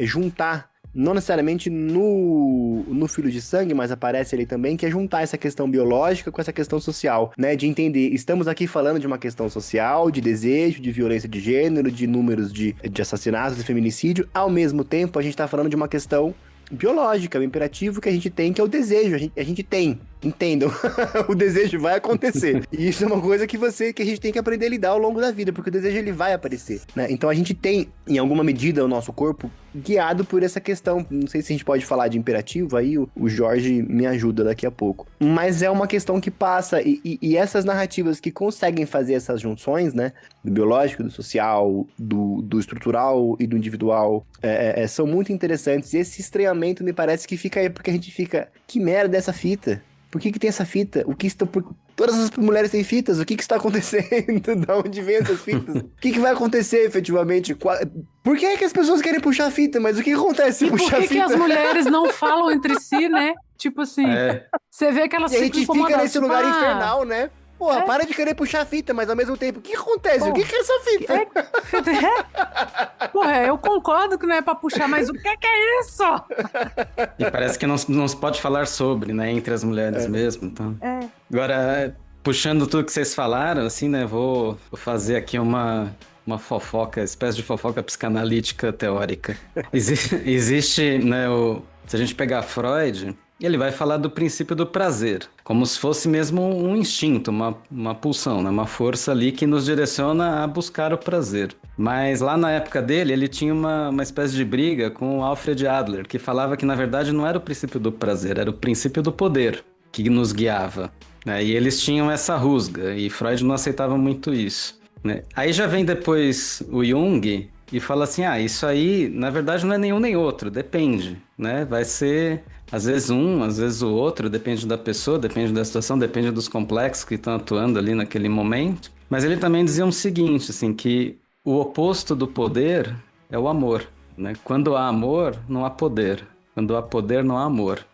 juntar, não necessariamente no Filho de Sangue, mas aparece ali também, que é juntar essa questão biológica com essa questão social, né? De entender, estamos aqui falando de uma questão social, de desejo, de violência de gênero, de números de assassinatos, de feminicídio. Ao mesmo tempo, a gente tá falando de uma questão biológica, o imperativo que a gente tem, que é o desejo. A gente tem, entendam, o desejo vai acontecer. E isso é uma coisa que a gente tem que aprender a lidar ao longo da vida, porque o desejo ele vai aparecer, né? Então a gente tem, em alguma medida, o nosso corpo guiado por essa questão. Não sei se a gente pode falar de imperativo, aí o Jorge me ajuda daqui a pouco. Mas é uma questão que passa, e essas narrativas que conseguem fazer essas junções, né? Do biológico, do social, do estrutural e do individual, são muito interessantes. E esse estranhamento me parece que fica aí, porque a gente fica, que merda é essa fita? Por que tem essa fita? Todas as mulheres têm fitas, o que está acontecendo? De onde vem essas fitas? O que vai acontecer efetivamente? Por que é que as pessoas querem puxar a fita? Mas o que acontece se puxar a fita? Por que as mulheres não falam entre si, né? Tipo assim, você vê que elas ficam incomodadas. E a gente fica nesse lugar infernal, né? Porra, para de querer puxar a fita, mas ao mesmo tempo, o que acontece? O que é essa fita? Porra, eu concordo que não é pra puxar, mas o que é isso? E parece que não se pode falar sobre, né, entre as mulheres mesmo, então. Agora, puxando tudo que vocês falaram, assim, né, vou fazer aqui uma fofoca, espécie de fofoca psicanalítica teórica. Existe, né, se a gente pegar Freud, ele vai falar do princípio do prazer, como se fosse mesmo um instinto, uma pulsão, né? Uma força ali que nos direciona a buscar o prazer. Mas lá na época dele, ele tinha uma espécie de briga com o Alfred Adler, que falava que na verdade não era o princípio do prazer, era o princípio do poder que nos guiava, né? E eles tinham essa rusga, e Freud não aceitava muito isso, né? Aí já vem depois o Jung e fala assim, isso aí na verdade não é nenhum nem outro, depende, né? Vai ser... às vezes um, às vezes o outro, depende da pessoa, depende da situação, depende dos complexos que estão atuando ali naquele momento. Mas ele também dizia o seguinte, assim, que o oposto do poder é o amor, né? Quando há amor, não há poder. Quando há poder, não há amor.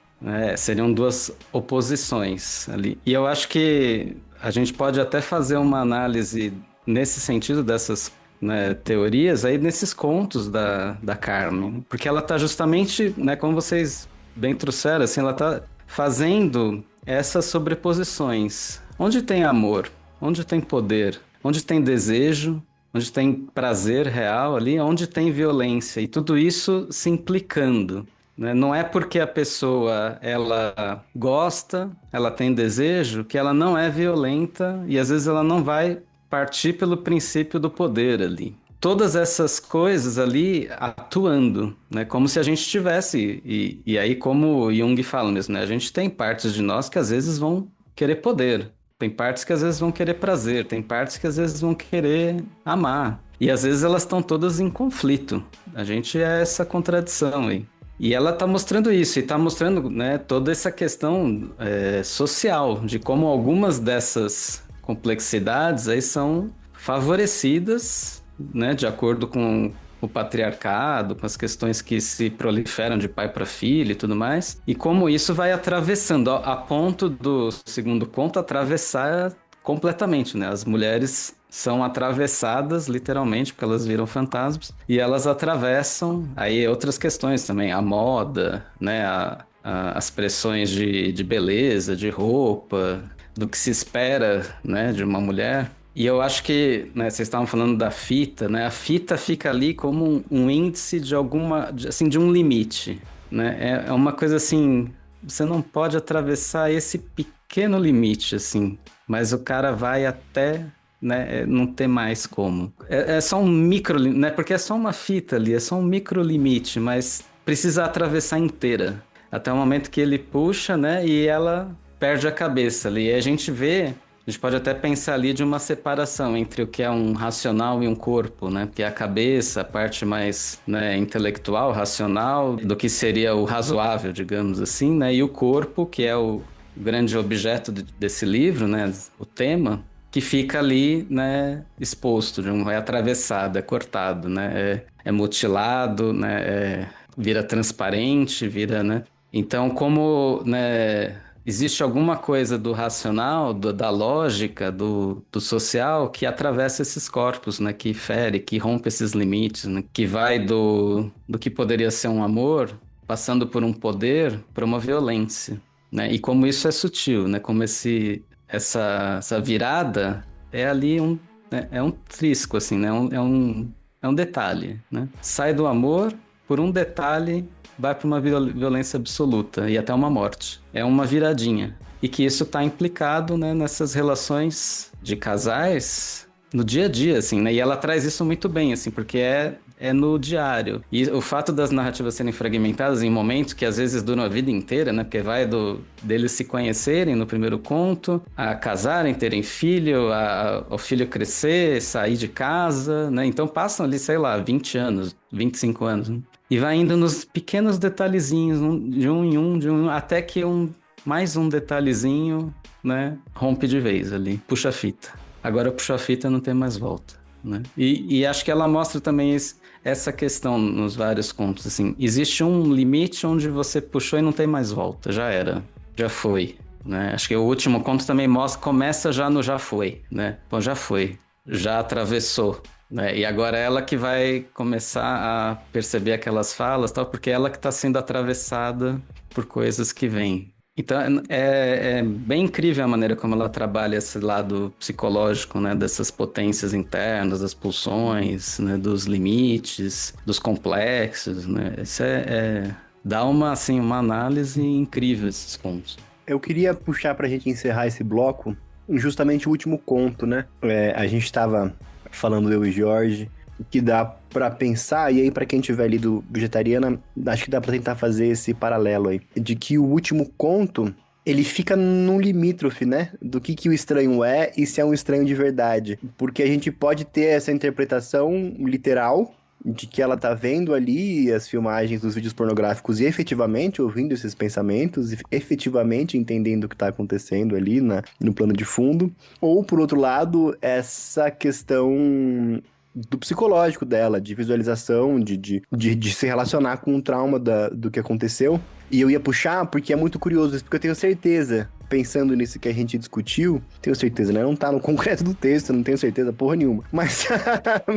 Seriam duas oposições ali. E eu acho que a gente pode até fazer uma análise nesse sentido dessas, né, teorias aí nesses contos da Carmen. Porque ela está justamente, né, como vocês bem trouxeram, assim, ela está fazendo essas sobreposições. Onde tem amor, onde tem poder, onde tem desejo, onde tem prazer real ali, onde tem violência, e tudo isso se implicando, né? Não é porque a pessoa, ela gosta, ela tem desejo, que ela não é violenta, e às vezes ela não vai partir pelo princípio do poder ali. Todas essas coisas ali atuando, né? Como se a gente tivesse, e aí como o Jung fala mesmo, né? A gente tem partes de nós que às vezes vão querer poder, tem partes que às vezes vão querer prazer, tem partes que às vezes vão querer amar. E às vezes elas estão todas em conflito. A gente é essa contradição aí. E ela está mostrando isso, e está mostrando, né, toda essa questão social, de como algumas dessas complexidades aí são favorecidas, né, de acordo com o patriarcado, com as questões que se proliferam de pai para filho e tudo mais, e como isso vai atravessando, a ponto do segundo conto atravessar completamente, né? As mulheres são atravessadas, literalmente, porque elas viram fantasmas, e elas atravessam aí outras questões também, a moda, né, as pressões de beleza, de roupa, do que se espera, né, de uma mulher. E eu acho que, né, vocês estavam falando da fita, né, a fita fica ali como um índice de assim, de um limite, né, é uma coisa assim, você não pode atravessar esse pequeno limite, assim, mas o cara vai até, né, não ter mais como. É só um micro, né, porque é só uma fita ali, é só um micro limite, mas precisa atravessar inteira. Até o momento que ele puxa, né, e ela perde a cabeça ali. E a gente pode até pensar ali de uma separação entre o que é um racional e um corpo, né? Que é a cabeça, a parte mais, né, intelectual, racional, do que seria o razoável, digamos assim, né? E o corpo, que é o grande objeto desse livro, né? O tema, que fica ali, né, exposto, é atravessado, é cortado, né? É mutilado, né? Vira transparente, né? Então, como, né, existe alguma coisa do racional, da lógica, do social que atravessa esses corpos, né, que fere, que rompe esses limites, né, que vai do que poderia ser um amor, passando por um poder, para uma violência, né? E como isso é sutil, né? Como essa virada é ali né, é um trisco, assim, né? É um detalhe, né? Sai do amor por um detalhe, vai para uma violência absoluta e até uma morte. É uma viradinha. E que isso está implicado, né, nessas relações de casais no dia a dia, assim, né? E ela traz isso muito bem, assim, porque é no diário. E o fato das narrativas serem fragmentadas em momentos que às vezes duram a vida inteira, né? Porque vai deles se conhecerem no primeiro conto, a casarem, terem filho, o filho crescer, sair de casa, né? Então passam ali, sei lá, 20 anos, 25 anos, né? E vai indo nos pequenos detalhezinhos, de um em um, até que mais um detalhezinho, né, rompe de vez ali, puxa a fita. Agora puxa a fita não tem mais volta, né? E acho que ela mostra também essa questão nos vários contos, assim, existe um limite onde você puxou e não tem mais volta, já era, já foi, né? Acho que o último conto também começa já no já foi, né? Bom, já foi, já atravessou, né? E agora ela que vai começar a perceber aquelas falas, tal, porque é ela que está sendo atravessada por coisas que vêm. Então é bem incrível a maneira como ela trabalha esse lado psicológico, né? Dessas potências internas, das pulsões, né? Dos limites, dos complexos, né? Isso dá uma análise incrível esses contos. Eu queria puxar pra gente encerrar esse bloco justamente o último conto, né? A gente estava falando, eu e Jorge, que dá pra pensar, e aí pra quem tiver lido Vegetariana, acho que dá pra tentar fazer esse paralelo aí, de que o último conto, ele fica num limítrofe, né? Do que o estranho é e se é um estranho de verdade. Porque a gente pode ter essa interpretação literal de que ela tá vendo ali as filmagens dos vídeos pornográficos e efetivamente ouvindo esses pensamentos, e efetivamente entendendo o que tá acontecendo ali no plano de fundo. Ou, por outro lado, essa questão do psicológico dela, de visualização, de se relacionar com o trauma do que aconteceu. E eu ia puxar porque é muito curioso isso, porque eu tenho certeza, pensando nisso que a gente discutiu, tenho certeza, né? Não tá no concreto do texto, não tenho certeza porra nenhuma. Mas,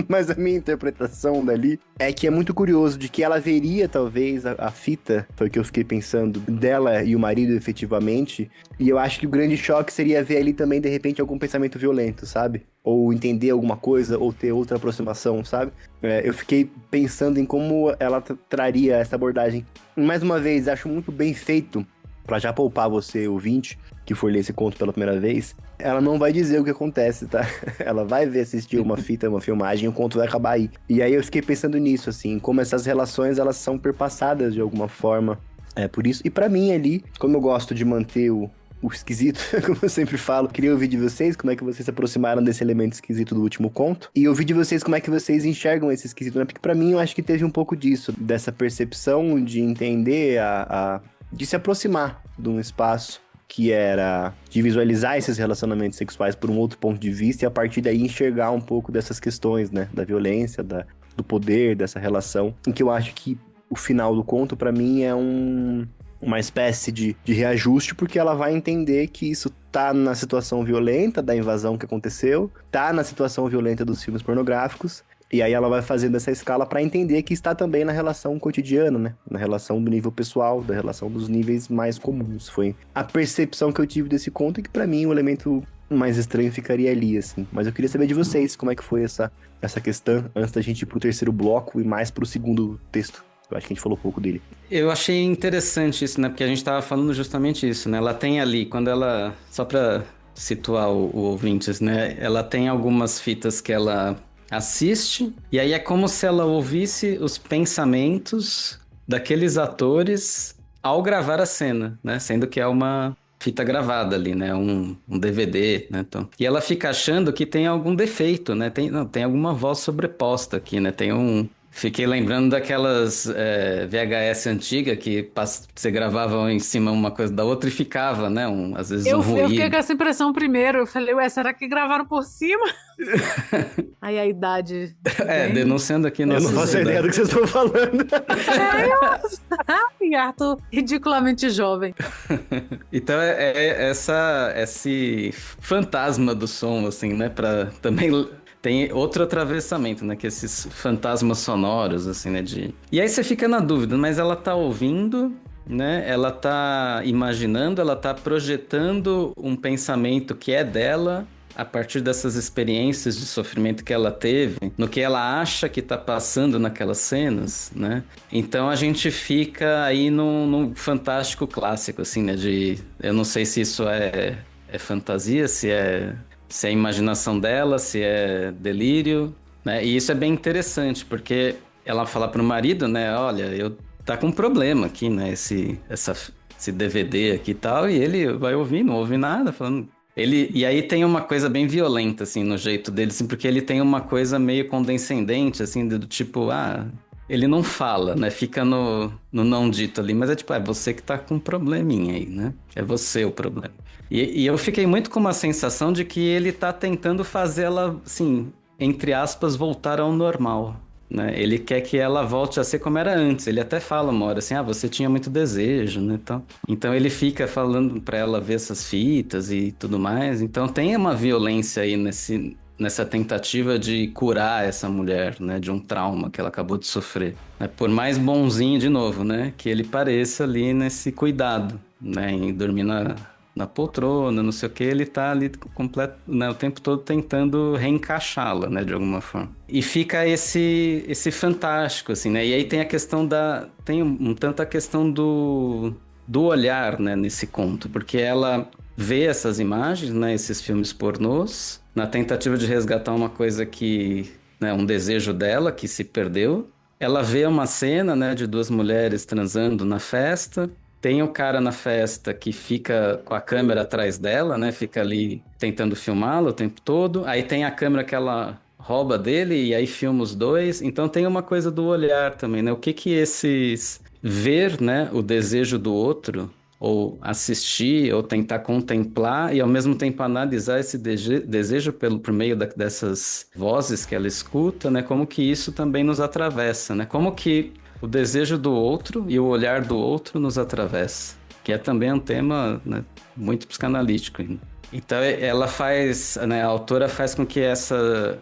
mas a minha interpretação dali é que é muito curioso de que ela veria, talvez, a fita, foi o que eu fiquei pensando, dela e o marido, efetivamente. E eu acho que o grande choque seria ver ali também, de repente, algum pensamento violento, sabe? Ou entender alguma coisa, ou ter outra aproximação, sabe? Eu fiquei pensando em como ela traria essa abordagem. Mais uma vez, acho muito bem feito, pra já poupar você, ouvinte, que for ler esse conto pela primeira vez. Ela não vai dizer o que acontece, tá? Ela vai assistir uma fita, uma filmagem, e o conto vai acabar aí. E aí eu fiquei pensando nisso, assim, como essas relações, elas são perpassadas de alguma forma. Por isso. E pra mim ali, como eu gosto de manter o esquisito, como eu sempre falo, queria ouvir de vocês como é que vocês se aproximaram desse elemento esquisito do último conto, e ouvir de vocês como é que vocês enxergam esse esquisito, né? Porque pra mim eu acho que teve um pouco disso, dessa percepção de entender, de se aproximar de um espaço que era de visualizar esses relacionamentos sexuais por um outro ponto de vista, e a partir daí enxergar um pouco dessas questões, né? Da violência, do poder, dessa relação, em que eu acho que o final do conto, pra mim, é uma espécie de reajuste, porque ela vai entender que isso tá na situação violenta da invasão que aconteceu, tá na situação violenta dos filmes pornográficos, e aí ela vai fazendo essa escala para entender que está também na relação cotidiana, né? Na relação do nível pessoal, da relação dos níveis mais comuns. Foi a percepção que eu tive desse conto, e que para mim o elemento mais estranho ficaria ali, assim. Mas eu queria saber de vocês, como é que foi essa questão, antes da gente ir pro terceiro bloco e mais pro segundo texto. Eu acho que a gente falou pouco dele. Eu achei interessante isso, né? Porque a gente tava falando justamente isso, né? Ela tem ali, quando ela... Só pra situar o ouvintes, né? Ela tem algumas fitas que ela assiste, e aí é como se ela ouvisse os pensamentos daqueles atores ao gravar a cena, né? Sendo que é uma fita gravada ali, né? Um DVD, né? Então, e ela fica achando que tem algum defeito, né? Tem alguma voz sobreposta aqui, né? Fiquei lembrando daquelas VHS antiga que você gravava em cima uma coisa da outra e ficava, né? Às vezes um ruído. Eu fiquei com essa impressão primeiro. Eu falei, ué, será que gravaram por cima? Aí a idade... denunciando aqui nossa Eu não faço ideia do que vocês estão falando. Arthur, ridiculamente jovem. Então esse fantasma do som, assim, né? Também... Tem outro atravessamento, né? Que esses fantasmas sonoros, assim, né? E aí você fica na dúvida, mas ela tá ouvindo, né? Ela tá imaginando, ela tá projetando um pensamento que é dela a partir dessas experiências de sofrimento que ela teve, no que ela acha que tá passando naquelas cenas, né? Então a gente fica aí num fantástico clássico, assim, né? Eu não sei se isso é fantasia, se é imaginação dela, se é delírio, né? E isso é bem interessante, porque ela fala pro marido, né? Olha, tá com um problema aqui, né? Esse DVD aqui e tal, e ele vai ouvir, não ouve nada, falando... E aí tem uma coisa bem violenta, assim, no jeito dele, assim, porque ele tem uma coisa meio condescendente, assim, do tipo, ele não fala, né? Fica no não dito ali, mas é tipo, é você que tá com um probleminha aí, né? É você o problema. E eu fiquei muito com uma sensação de que ele tá tentando fazer ela, assim, entre aspas, voltar ao normal, né? Ele quer que ela volte a ser como era antes. Ele até fala uma hora assim, você tinha muito desejo, né? Então ele fica falando pra ela ver essas fitas e tudo mais. Então tem uma violência aí nessa tentativa de curar essa mulher, né, de um trauma que ela acabou de sofrer. Por mais bonzinho, de novo, né, que ele pareça ali nesse cuidado, né, em dormir na poltrona, não sei o que, ele tá ali completo, né, o tempo todo tentando reencaixá-la, né, de alguma forma. E fica esse fantástico, assim, né, e aí tem a questão tem um tanto a questão do olhar, né, nesse conto, porque ela vê essas imagens, né, esses filmes pornôs, na tentativa de resgatar uma coisa que, né, um desejo dela que se perdeu. Ela vê uma cena, né, de duas mulheres transando na festa. Tem o cara na festa que fica com a câmera atrás dela, né, fica ali tentando filmá-la o tempo todo. Aí tem a câmera que ela rouba dele e aí filma os dois. Então tem uma coisa do olhar também, né? O que esses ver, né, o desejo do outro, ou assistir, ou tentar contemplar e ao mesmo tempo analisar esse desejo por meio dessas vozes que ela escuta, né? Como que isso também nos atravessa, né? Como que o desejo do outro e o olhar do outro nos atravessa, que é também um tema, né, muito psicanalítico. Então ela faz, né, a autora faz com que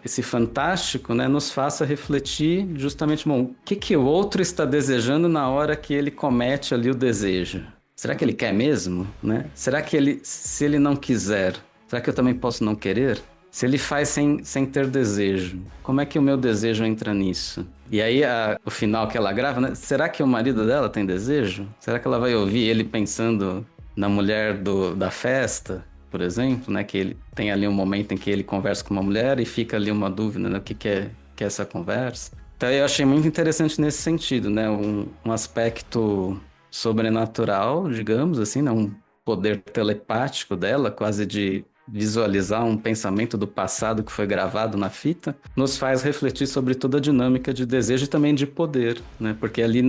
esse fantástico, né, nos faça refletir justamente, bom, o que o outro está desejando na hora que ele comete ali o desejo? Será que ele quer mesmo, né? Será que se ele não quiser, será que eu também posso não querer? Se ele faz sem ter desejo, como é que o meu desejo entra nisso? E aí, o final que ela grava, né? Será que o marido dela tem desejo? Será que ela vai ouvir ele pensando na mulher da festa, por exemplo, né? Que ele tem ali um momento em que ele conversa com uma mulher e fica ali uma dúvida, né? O que é essa conversa? Então, eu achei muito interessante nesse sentido, né? Um aspecto sobrenatural, digamos assim, né? Um poder telepático dela, quase de visualizar um pensamento do passado que foi gravado na fita, nos faz refletir sobre toda a dinâmica de desejo e também de poder, né? Porque ali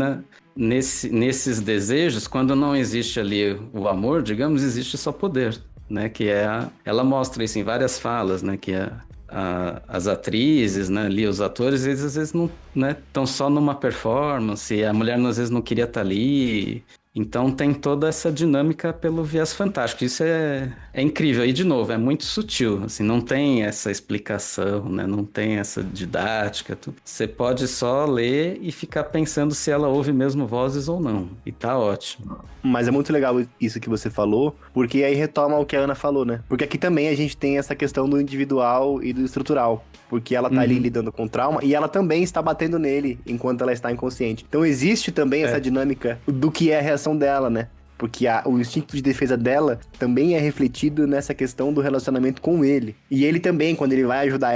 nesses desejos, quando não existe ali o amor, digamos, existe só poder, né? Que ela mostra isso em várias falas, né? Que as atrizes, né, ali os atores, eles às vezes não, né, estão só numa performance, a mulher às vezes não queria estar ali, Então tem toda essa dinâmica pelo viés fantástico. Isso é incrível. E, de novo, é muito sutil. Assim, não tem essa explicação, né? Não tem essa didática. Tudo. Você pode só ler e ficar pensando se ela ouve mesmo vozes ou não. E tá ótimo. Mas é muito legal isso que você falou, porque aí retoma o que a Ana falou, né? Porque aqui também a gente tem essa questão do individual e do estrutural. Porque ela tá ali lidando com trauma e ela também está batendo nele enquanto ela está inconsciente. Então existe também essa dinâmica do que é a reação dela, né? Porque o instinto de defesa dela também é refletido nessa questão do relacionamento com ele. E ele também, quando ele vai ajudar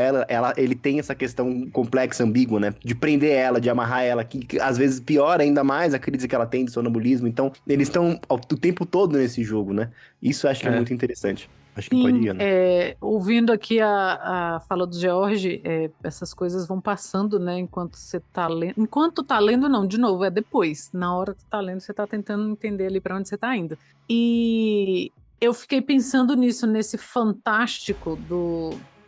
ele tem essa questão complexa, ambígua, né? De prender ela, de amarrar ela, que às vezes piora ainda mais a crise que ela tem de sonambulismo. Então, eles estão o tempo todo nesse jogo, né? Isso eu acho que é muito interessante. Acho que Sim, pode ir, né? ouvindo aqui a fala do George, essas coisas vão passando, né, enquanto você tá lendo. Enquanto tá lendo, não, de novo, é depois. Na hora que tá lendo, você tá tentando entender ali para onde você tá indo. E eu fiquei pensando nisso, nesse fantástico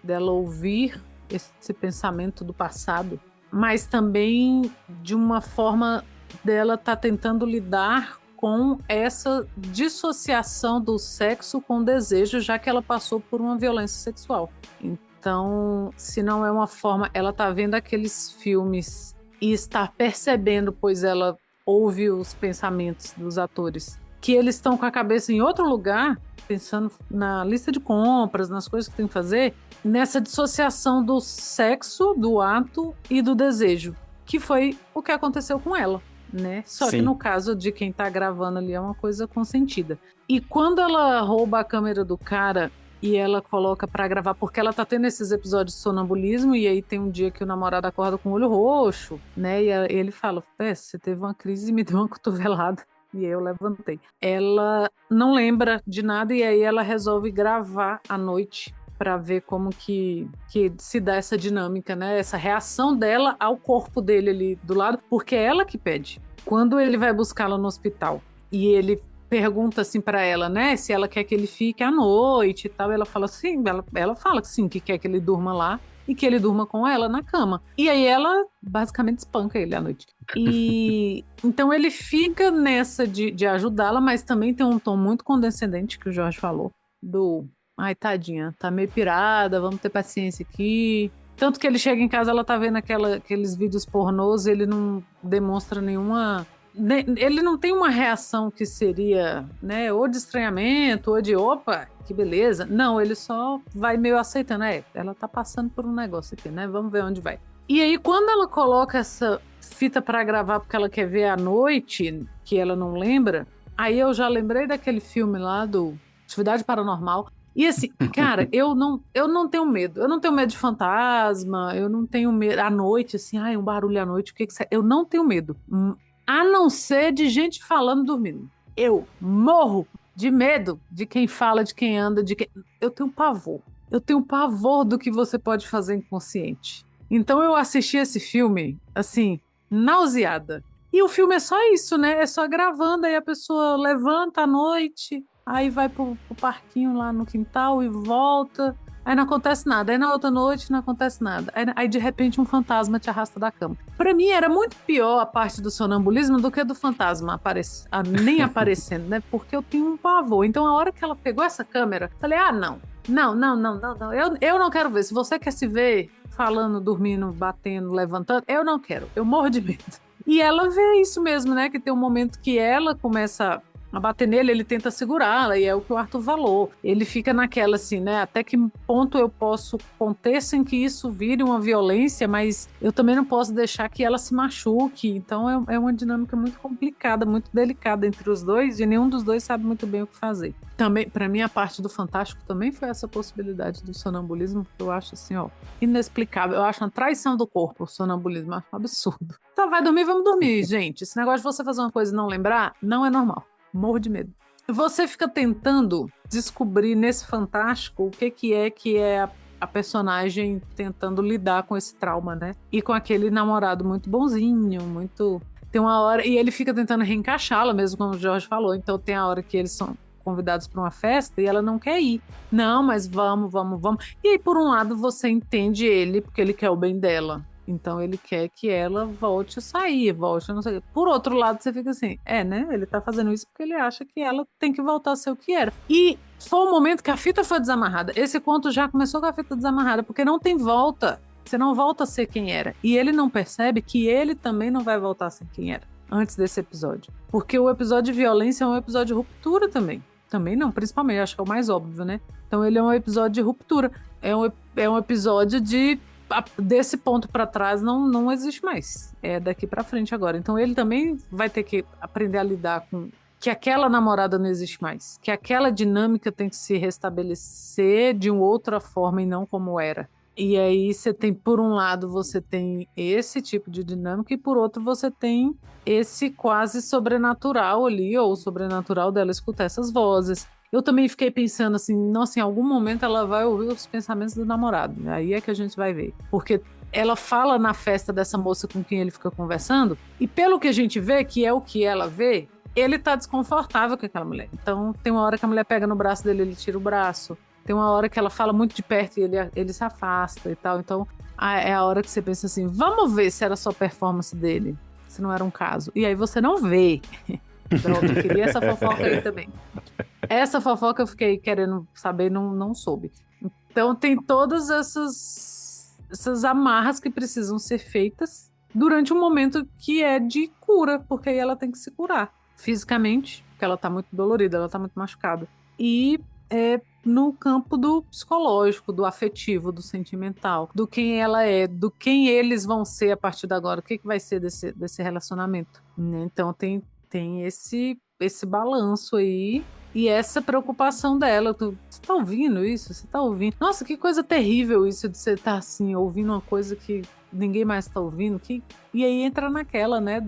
dela ouvir esse pensamento do passado, mas também de uma forma dela tá tentando lidar com essa dissociação do sexo com o desejo, já que ela passou por uma violência sexual. Então, se não é uma forma, ela tá vendo aqueles filmes e está percebendo, pois ela ouve os pensamentos dos atores, que eles estão com a cabeça em outro lugar, pensando na lista de compras, nas coisas que tem que fazer, nessa dissociação do sexo, do ato e do desejo, que foi o que aconteceu com ela. Né? Só que no caso de quem tá gravando ali é uma coisa consentida. E quando ela rouba a câmera do cara e ela coloca pra gravar, porque ela tá tendo esses episódios de sonambulismo, e aí tem um dia que o namorado acorda com o olho roxo, né? E ele fala, você teve uma crise e me deu uma cotovelada. E aí eu levantei. Ela não lembra de nada e aí ela resolve gravar à noite para ver como que se dá essa dinâmica, né? Essa reação dela ao corpo dele ali do lado, porque é ela que pede. Quando ele vai buscá-la no hospital e ele pergunta assim para ela, né, se ela quer que ele fique à noite e tal, ela fala assim, ela fala que sim, que quer que ele durma lá e que ele durma com ela na cama. E aí ela basicamente espanca ele à noite. E então ele fica nessa de ajudá-la, mas também tem um tom muito condescendente que o Jorge falou, ai, tadinha, tá meio pirada, vamos ter paciência aqui. Tanto que ele chega em casa, ela tá vendo aqueles vídeos pornôs, ele não demonstra nenhuma... Ele não tem uma reação que seria, né, ou de estranhamento, ou de opa, que beleza. Não, ele só vai meio aceitando. Ela tá passando por um negócio aqui, né? Vamos ver onde vai. E aí, quando ela coloca essa fita pra gravar porque ela quer ver à noite, que ela não lembra, aí eu já lembrei daquele filme lá do Atividade Paranormal. E assim, cara, eu não tenho medo. Eu não tenho medo de fantasma, eu não tenho medo à noite, assim, um barulho à noite, o que que... Eu não tenho medo. A não ser de gente falando dormindo. Eu morro de medo de quem fala, de quem anda, eu tenho pavor. Eu tenho pavor do que você pode fazer inconsciente. Então eu assisti esse filme, assim, nauseada. E o filme é só isso, né? É só gravando, aí a pessoa levanta à noite... Aí vai pro parquinho lá no quintal e volta. Aí não acontece nada. Aí na outra noite não acontece nada. Aí de repente um fantasma te arrasta da cama. Pra mim era muito pior a parte do sonambulismo do que do fantasma nem aparecendo, né? Porque eu tenho um pavor. Então a hora que ela pegou essa câmera, falei, não. Eu não quero ver. Se você quer se ver falando, dormindo, batendo, levantando, eu não quero. Eu morro de medo. E ela vê isso mesmo, né? Que tem um momento que ela começa a bater nele, ele tenta segurá-la, e é o que o Arthur falou. Ele fica naquela assim, né? Até que ponto eu posso conter sem que isso vire uma violência, mas eu também não posso deixar que ela se machuque. Então é uma dinâmica muito complicada, muito delicada entre os dois, e nenhum dos dois sabe muito bem o que fazer. Também, pra mim, a parte do fantástico também foi essa possibilidade do sonambulismo, que eu acho assim, inexplicável. Eu acho uma traição do corpo, o sonambulismo, eu acho um absurdo. Então vai dormir, vamos dormir, gente. Esse negócio de você fazer uma coisa e não lembrar, não é normal. Morro de medo. Você fica tentando descobrir nesse fantástico o que é a personagem tentando lidar com esse trauma, né? E com aquele namorado muito bonzinho, muito... Tem uma hora... E ele fica tentando reencaixá-la, mesmo como o Jorge falou. Então tem a hora que eles são convidados para uma festa e ela não quer ir. Não, mas vamos. E aí, por um lado, você entende ele, porque ele quer o bem dela. Então ele quer que ela volte a sair, volte a não sei o quê. Por outro lado, você fica assim, né? Ele tá fazendo isso porque ele acha que ela tem que voltar a ser o que era. E foi o momento que a fita foi desamarrada. Esse conto já começou com a fita desamarrada, porque não tem volta. Você não volta a ser quem era. E ele não percebe que ele também não vai voltar a ser quem era antes desse episódio. Porque o episódio de violência é um episódio de ruptura também. Também não, principalmente, acho que é o mais óbvio, né? Então ele é um episódio de ruptura. É um episódio de... Desse ponto pra trás não existe mais. É daqui pra frente agora. Então ele também vai ter que aprender a lidar com que aquela namorada não existe mais. Que aquela dinâmica tem que se restabelecer de uma outra forma e não como era. E aí você tem, por um lado, você tem esse tipo de dinâmica e por outro você tem esse quase sobrenatural ali, ou o sobrenatural dela escutar essas vozes. Eu também fiquei pensando assim, nossa, em algum momento ela vai ouvir os pensamentos do namorado. Aí é que a gente vai ver. Porque ela fala na festa dessa moça com quem ele fica conversando, e pelo que a gente vê, que é o que ela vê, ele tá desconfortável com aquela mulher. Então tem uma hora que a mulher pega no braço dele, ele tira o braço. Tem uma hora que ela fala muito de perto e ele se afasta e tal. Então é a hora que você pensa assim, vamos ver se era só performance dele, se não era um caso. E aí você não vê. Então, eu queria essa fofoca aí também. Essa fofoca eu fiquei querendo saber, não soube. Então tem todas essas amarras que precisam ser feitas durante um momento que é de cura, porque aí ela tem que se curar fisicamente, porque ela tá muito dolorida, ela tá muito machucada. E no campo do psicológico, do afetivo, do sentimental, do quem ela é, do quem eles vão ser a partir de agora, o que vai ser desse relacionamento. Então tem esse balanço aí e essa preocupação dela. Você tá ouvindo isso? Você tá ouvindo? Nossa, que coisa terrível isso de você estar assim, ouvindo uma coisa que ninguém mais tá ouvindo. E aí entra naquela, né,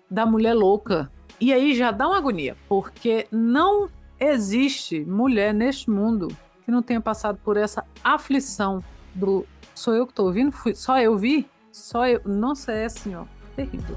da mulher louca. E aí já dá uma agonia, porque não existe mulher neste mundo que não tenha passado por essa aflição do sou eu que tô ouvindo? Só eu vi? Só eu? Nossa, é assim, ó, terrível.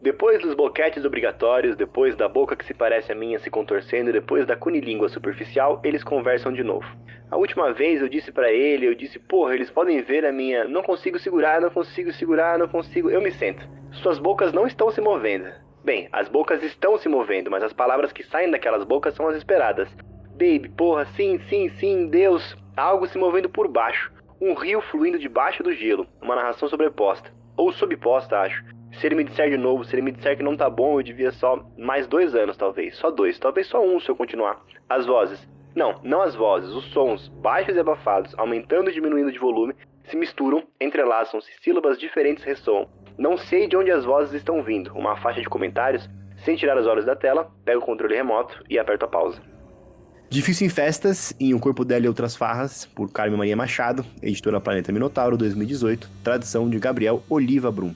Depois dos boquetes obrigatórios, depois da boca que se parece a minha se contorcendo, depois da cunilíngua superficial, eles conversam de novo. A última vez eu disse pra ele, porra, eles podem ver a minha... Não consigo segurar, eu me sento. Suas bocas não estão se movendo. Bem, as bocas estão se movendo, mas as palavras que saem daquelas bocas são as esperadas. Baby, porra, sim, Deus. Algo se movendo por baixo. Um rio fluindo debaixo do gelo. Uma narração sobreposta. Ou sobreposta, acho. Se ele me disser de novo, se ele me disser que não tá bom, eu devia só mais 2 anos, talvez. Só 2, talvez só 1 se eu continuar. As vozes. Não as vozes. Os sons, baixos e abafados, aumentando e diminuindo de volume, se misturam, entrelaçam-se, sílabas diferentes ressoam. Não sei de onde as vozes estão vindo. Uma faixa de comentários. Sem tirar os olhos da tela, pego o controle remoto e aperto a pausa. Difícil em Festas, em O Corpo Dela e Outras Farras, por Carmen Maria Machado, editora Planeta Minotauro, 2018, tradução de Gabriel Oliva Brum.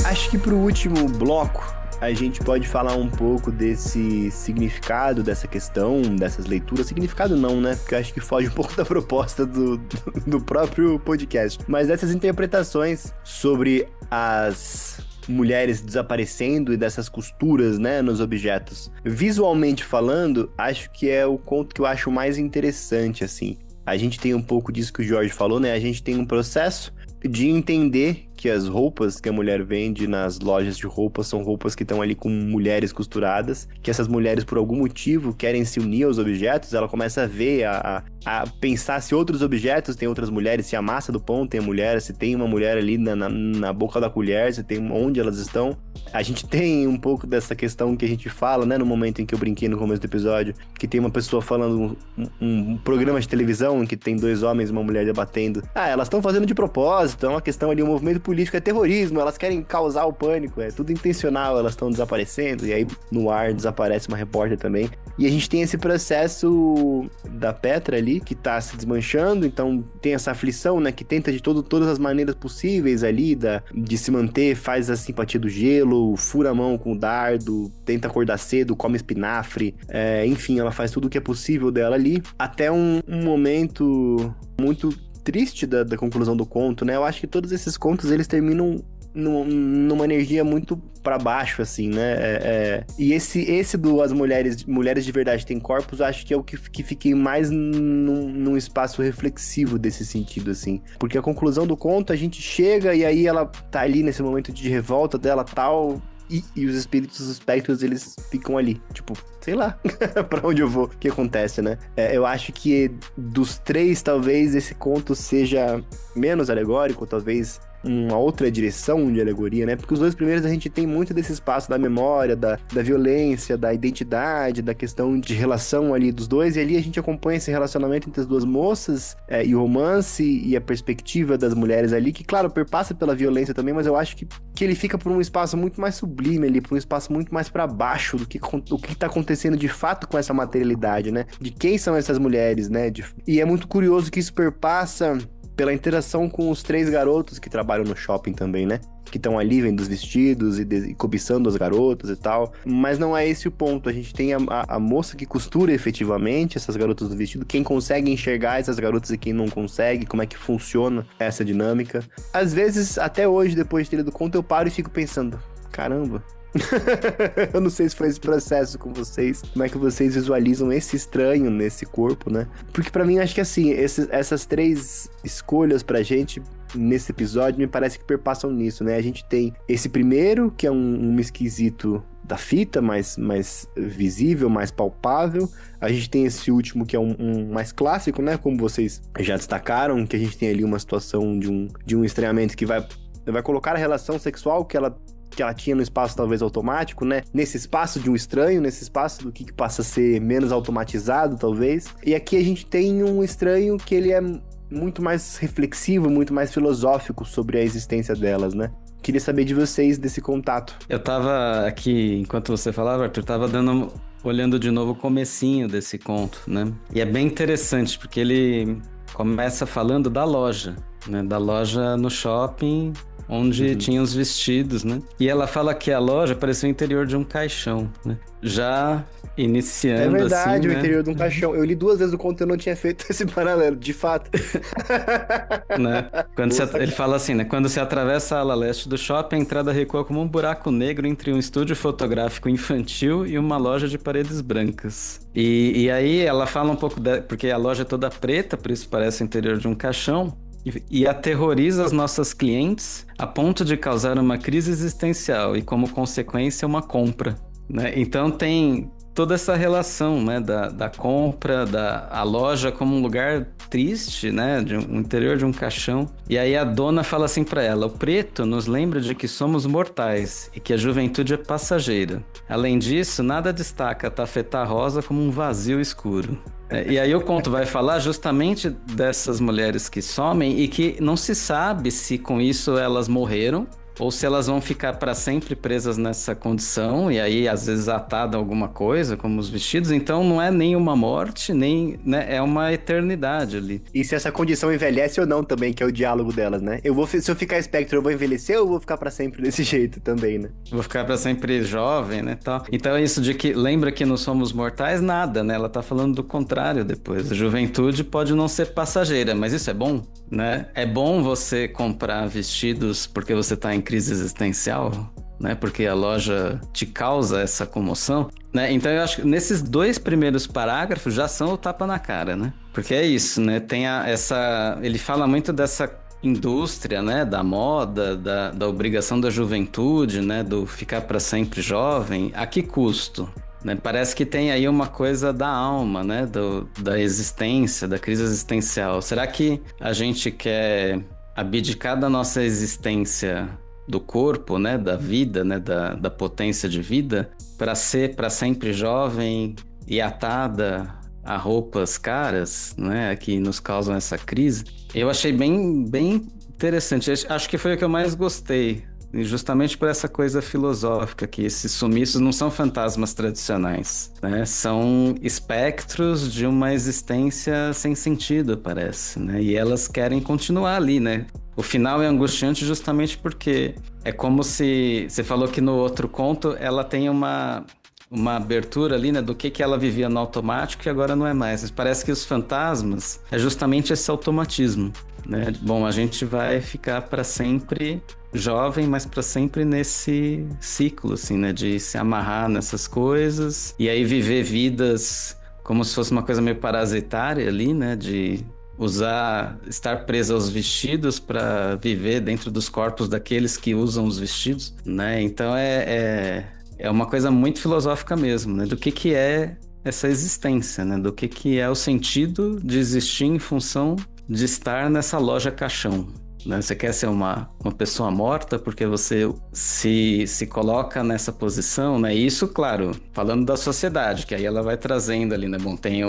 Acho que pro último bloco, a gente pode falar um pouco desse significado, dessa questão, dessas leituras. Significado não, né? Porque eu acho que foge um pouco da proposta do próprio podcast. Mas dessas interpretações sobre as mulheres desaparecendo e dessas costuras, né, nos objetos. Visualmente falando, acho que é o conto que eu acho mais interessante, assim. A gente tem um pouco disso que o Jorge falou, né? A gente tem um processo de entender que as roupas que a mulher vende nas lojas de roupas são roupas que estão ali com mulheres costuradas, que essas mulheres por algum motivo querem se unir aos objetos. Ela começa a ver, a pensar se outros objetos tem outras mulheres, se a massa do pão tem a mulher, se tem uma mulher ali na boca da colher, se tem onde elas estão. A gente tem um pouco dessa questão que a gente fala, né, no momento em que eu brinquei no começo do episódio, que tem uma pessoa falando um programa de televisão em que tem 2 homens e uma mulher debatendo. Elas estão fazendo de propósito, é uma questão ali, um movimento político é terrorismo, elas querem causar o pânico, é tudo intencional, elas estão desaparecendo, e aí no ar desaparece uma repórter também. E a gente tem esse processo da Petra ali, que tá se desmanchando, então tem essa aflição, né, que tenta de todas as maneiras possíveis ali, de se manter, faz a simpatia do gelo, fura a mão com o dardo, tenta acordar cedo, come espinafre, enfim, ela faz tudo o que é possível dela ali, até um momento muito triste da conclusão do conto, né? Eu acho que todos esses contos, eles terminam numa energia muito pra baixo, assim, né? E esse do As Mulheres de Verdade Têm Corpos, eu acho que é o que fiquei mais num espaço reflexivo desse sentido, assim. Porque a conclusão do conto, a gente chega e aí ela tá ali nesse momento de revolta dela, tal... E os espíritos, os espectros, eles ficam ali, tipo, sei lá, pra onde eu vou, o que acontece, né? Eu acho que dos três, talvez esse conto seja menos alegórico, talvez uma outra direção de alegoria, né? Porque os dois primeiros a gente tem muito desse espaço da memória, da violência, da identidade, da questão de relação ali dos dois, e ali a gente acompanha esse relacionamento entre as duas moças, e o romance e a perspectiva das mulheres ali, que, claro, perpassa pela violência também, mas eu acho que ele fica por um espaço muito mais sublime ali, por um espaço muito mais pra baixo do que tá acontecendo de fato com essa materialidade, né? De quem são essas mulheres, né? E é muito curioso que isso perpassa pela interação com os três garotos que trabalham no shopping também, né? Que estão ali vendo os vestidos e cobiçando as garotas e tal. Mas não é esse o ponto. A gente tem a moça que costura efetivamente essas garotas do vestido. Quem consegue enxergar essas garotas e quem não consegue. Como é que funciona essa dinâmica. Às vezes, até hoje, depois de ter lido o conto, eu paro e fico pensando... Caramba... Eu não sei se foi esse processo com vocês, como é que vocês visualizam esse estranho nesse corpo, né? Porque pra mim, acho que assim, essas três escolhas pra gente nesse episódio me parece que perpassam nisso, né? A gente tem esse primeiro, que é um esquisito da fita, mais visível, mais palpável. A gente tem esse último, que é um mais clássico, né? Como vocês já destacaram, que a gente tem ali uma situação de um estranhamento que vai colocar a relação sexual que ela tinha no espaço talvez automático, né? Nesse espaço de um estranho, nesse espaço do que passa a ser menos automatizado, talvez. E aqui a gente tem um estranho que ele é muito mais reflexivo, muito mais filosófico sobre a existência delas, né? Queria saber de vocês desse contato. Eu tava aqui, enquanto você falava, Arthur, olhando de novo o comecinho desse conto, né? E é bem interessante, porque ele começa falando da loja, né? Da loja no shopping... onde tinha os vestidos, né? E ela fala que a loja parecia o interior de um caixão, né? Já iniciando assim, é verdade, né? O interior de um caixão. Eu li 2 vezes o conto e eu não tinha feito esse paralelo, de fato. Né? Ele fala assim, né? Quando se atravessa a ala leste do shopping, a entrada recua como um buraco negro entre um estúdio fotográfico infantil e uma loja de paredes brancas. E aí ela fala um pouco... porque a loja é toda preta, por isso parece o interior de um caixão. E aterroriza as nossas clientes a ponto de causar uma crise existencial e, como consequência, uma compra, né? Então tem toda essa relação, né, da compra, a loja como um lugar triste, né, um interior de um caixão. E aí a dona fala assim pra ela: o preto nos lembra de que somos mortais e que a juventude é passageira. Além disso, nada destaca a tafetá rosa como um vazio escuro. E aí o conto vai falar justamente dessas mulheres que somem e que não se sabe se com isso elas morreram ou se elas vão ficar para sempre presas nessa condição e aí às vezes atada a alguma coisa, como os vestidos. Então não é nem uma morte, nem, né, é uma eternidade ali. E se essa condição envelhece ou não também, que é o diálogo delas, né? Se eu ficar espectro, eu vou envelhecer ou vou ficar para sempre desse jeito também, né? Vou ficar para sempre jovem, né, tal. Então é isso de que lembra que não somos mortais, nada, né? Ela tá falando do contrário depois. A juventude pode não ser passageira, mas isso é bom, né? É bom você comprar vestidos porque você tá em crise existencial, né? Porque a loja te causa essa comoção, né? Então eu acho que nesses 2 primeiros parágrafos já são o tapa na cara, né? Porque é isso, né? Tem ele fala muito dessa indústria, né? Da moda, da obrigação da juventude, né? Do ficar para sempre jovem. A que custo? Né? Parece que tem aí uma coisa da alma, né? Da existência, da crise existencial. Será que a gente quer abdicar da nossa existência do corpo, né, da vida, né, da potência de vida, para ser para sempre jovem e atada a roupas caras, né, que nos causam essa crise? Eu achei bem interessante. Acho que foi o que eu mais gostei, justamente por essa coisa filosófica, que esses sumiços não são fantasmas tradicionais, né? São espectros de uma existência sem sentido, parece, né? E elas querem continuar ali, né? O final é angustiante justamente porque é como se... Você falou que no outro conto ela tem uma abertura ali, né, do que ela vivia no automático e agora não é mais. Mas parece que os fantasmas é justamente esse automatismo, né? Bom, a gente vai ficar para sempre jovem, mas para sempre nesse ciclo, assim, né? De se amarrar nessas coisas e aí viver vidas como se fosse uma coisa meio parasitária ali, né? De estar preso aos vestidos para viver dentro dos corpos daqueles que usam os vestidos, né? Então é uma coisa muito filosófica mesmo, né? Do que é essa existência, né? Do que é o sentido de existir em função de estar nessa loja caixão, né? Você quer ser uma pessoa morta porque você se coloca nessa posição, né? E isso, claro, falando da sociedade, que aí ela vai trazendo ali, né? Bom, tem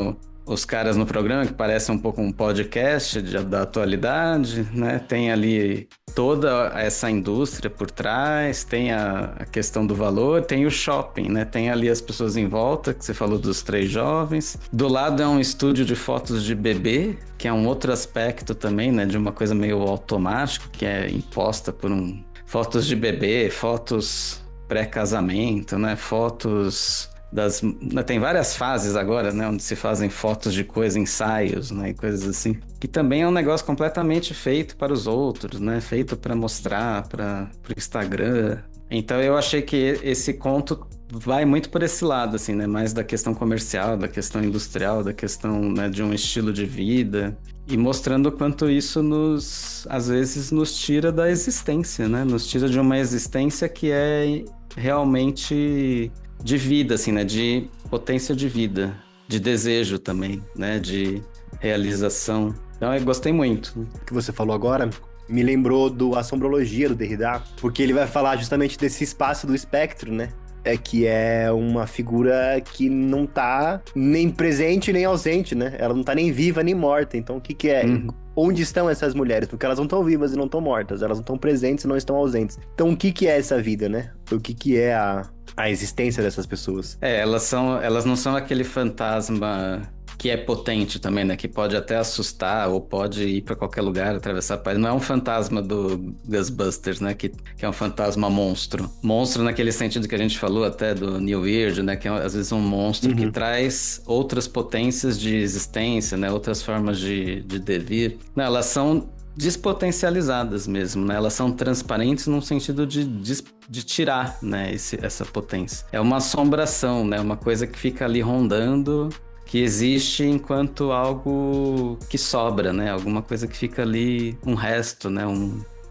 os caras no programa que parecem um pouco um podcast da atualidade, né? Tem ali toda essa indústria por trás, tem a questão do valor, tem o shopping, né? Tem ali as pessoas em volta, que você falou dos 3 jovens. Do lado é um estúdio de fotos de bebê, que é um outro aspecto também, né? De uma coisa meio automática, que é imposta por fotos de bebê, fotos pré-casamento, né? Fotos tem várias fases agora, né, onde se fazem fotos de coisas, ensaios, né, e coisas assim, que também é um negócio completamente feito para os outros, né, feito para mostrar para o Instagram. Então eu achei que esse conto vai muito por esse lado, assim, né, mais da questão comercial, da questão industrial, da questão, né, de um estilo de vida, e mostrando o quanto isso às vezes nos tira da existência, né, nos tira de uma existência que é realmente de vida, assim, né? De potência de vida, de desejo também, né? De realização. Então, eu gostei muito. O que você falou agora me lembrou do Assombrologia, do Derrida, porque ele vai falar justamente desse espaço do espectro, né? Que é uma figura que não tá nem presente nem ausente, né? Ela não tá nem viva nem morta. Então, o que é? Onde estão essas mulheres? Porque elas não estão vivas e não estão mortas. Elas não estão presentes e não estão ausentes. Então, o que é essa vida, né? O que é a existência dessas pessoas? Elas não são aquele fantasma que é potente também, né? Que pode até assustar ou pode ir para qualquer lugar, atravessar a parede. Não é um fantasma do Ghostbusters, né? Que é um fantasma monstro. Monstro naquele sentido que a gente falou até do New Weird, né? Que é às vezes um monstro que traz outras potências de existência, né? Outras formas de devir. Não, elas são despotencializadas mesmo, né? Elas são transparentes num sentido de tirar, né? Essa potência. É uma assombração, né? Uma coisa que fica ali rondando, que existe enquanto algo que sobra, né? Alguma coisa que fica ali, um resto, né?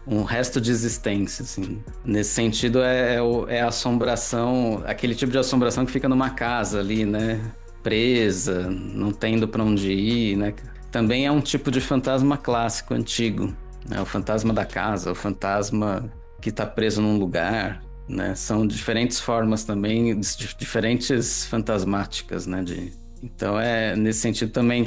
Um resto de existência, assim. Nesse sentido, é a assombração, aquele tipo de assombração que fica numa casa ali, né? Presa, não tendo para onde ir, né? Também é um tipo de fantasma clássico, antigo, né? O fantasma da casa, o fantasma que está preso num lugar, né? São diferentes formas também, diferentes fantasmáticas, né? Então, nesse sentido também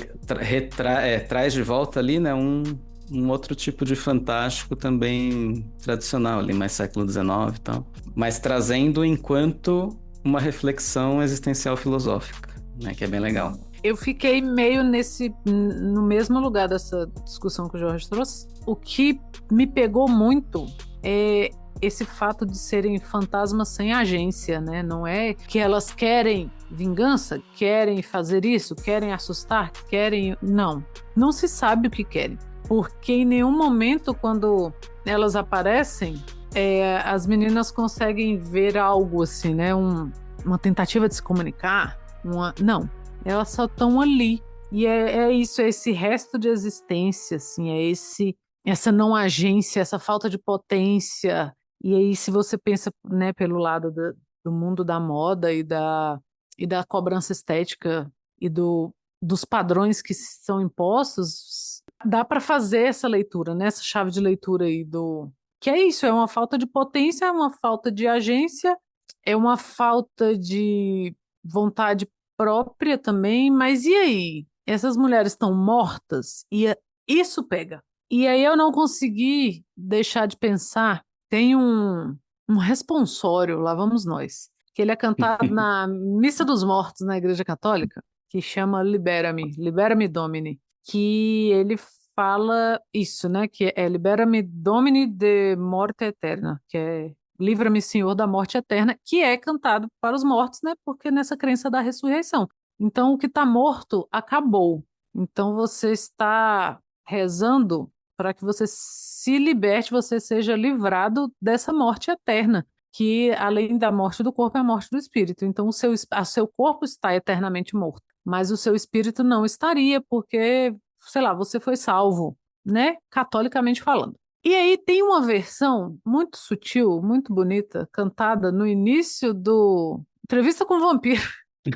traz de volta ali, né? Um outro tipo de fantástico também tradicional, ali mais século XIX e tal, mas trazendo enquanto uma reflexão existencial filosófica, né? Que é bem legal. Eu fiquei meio no mesmo lugar dessa discussão que o Jorge trouxe. O que me pegou muito é esse fato de serem fantasmas sem agência, né? Não é que elas querem vingança, querem fazer isso, querem assustar, querem... Não se sabe o que querem. Porque em nenhum momento, quando elas aparecem, as meninas conseguem ver algo assim, né? Uma tentativa de se comunicar. Não. Elas só estão ali. E é isso, é esse resto de existência, assim, essa não agência, essa falta de potência. E aí, se você pensa, né, pelo lado do mundo da moda e da cobrança estética e dos padrões que são impostos, dá para fazer essa leitura, né, essa chave de leitura aí que é isso, é uma falta de potência, é uma falta de agência, é uma falta de vontade própria também, mas e aí? Essas mulheres estão mortas? E isso pega. E aí eu não consegui deixar de pensar, tem um responsório, lá vamos nós, que ele é cantado na Missa dos Mortos na Igreja Católica, que chama Libera-me, Libera-me Domine, que ele fala isso, né, que é Libera-me Domine de morte eterna, que é Livra-me, Senhor, da morte eterna, que é cantado para os mortos, né? Porque nessa crença da ressurreição. Então, o que está morto acabou. Então, você está rezando para que você se liberte, você seja livrado dessa morte eterna, que além da morte do corpo é a morte do espírito. Então seu corpo está eternamente morto, mas o seu espírito não estaria, porque, sei lá, você foi salvo, né? Catolicamente falando. E aí tem uma versão muito sutil, muito bonita, cantada no início do Entrevista com o Vampiro.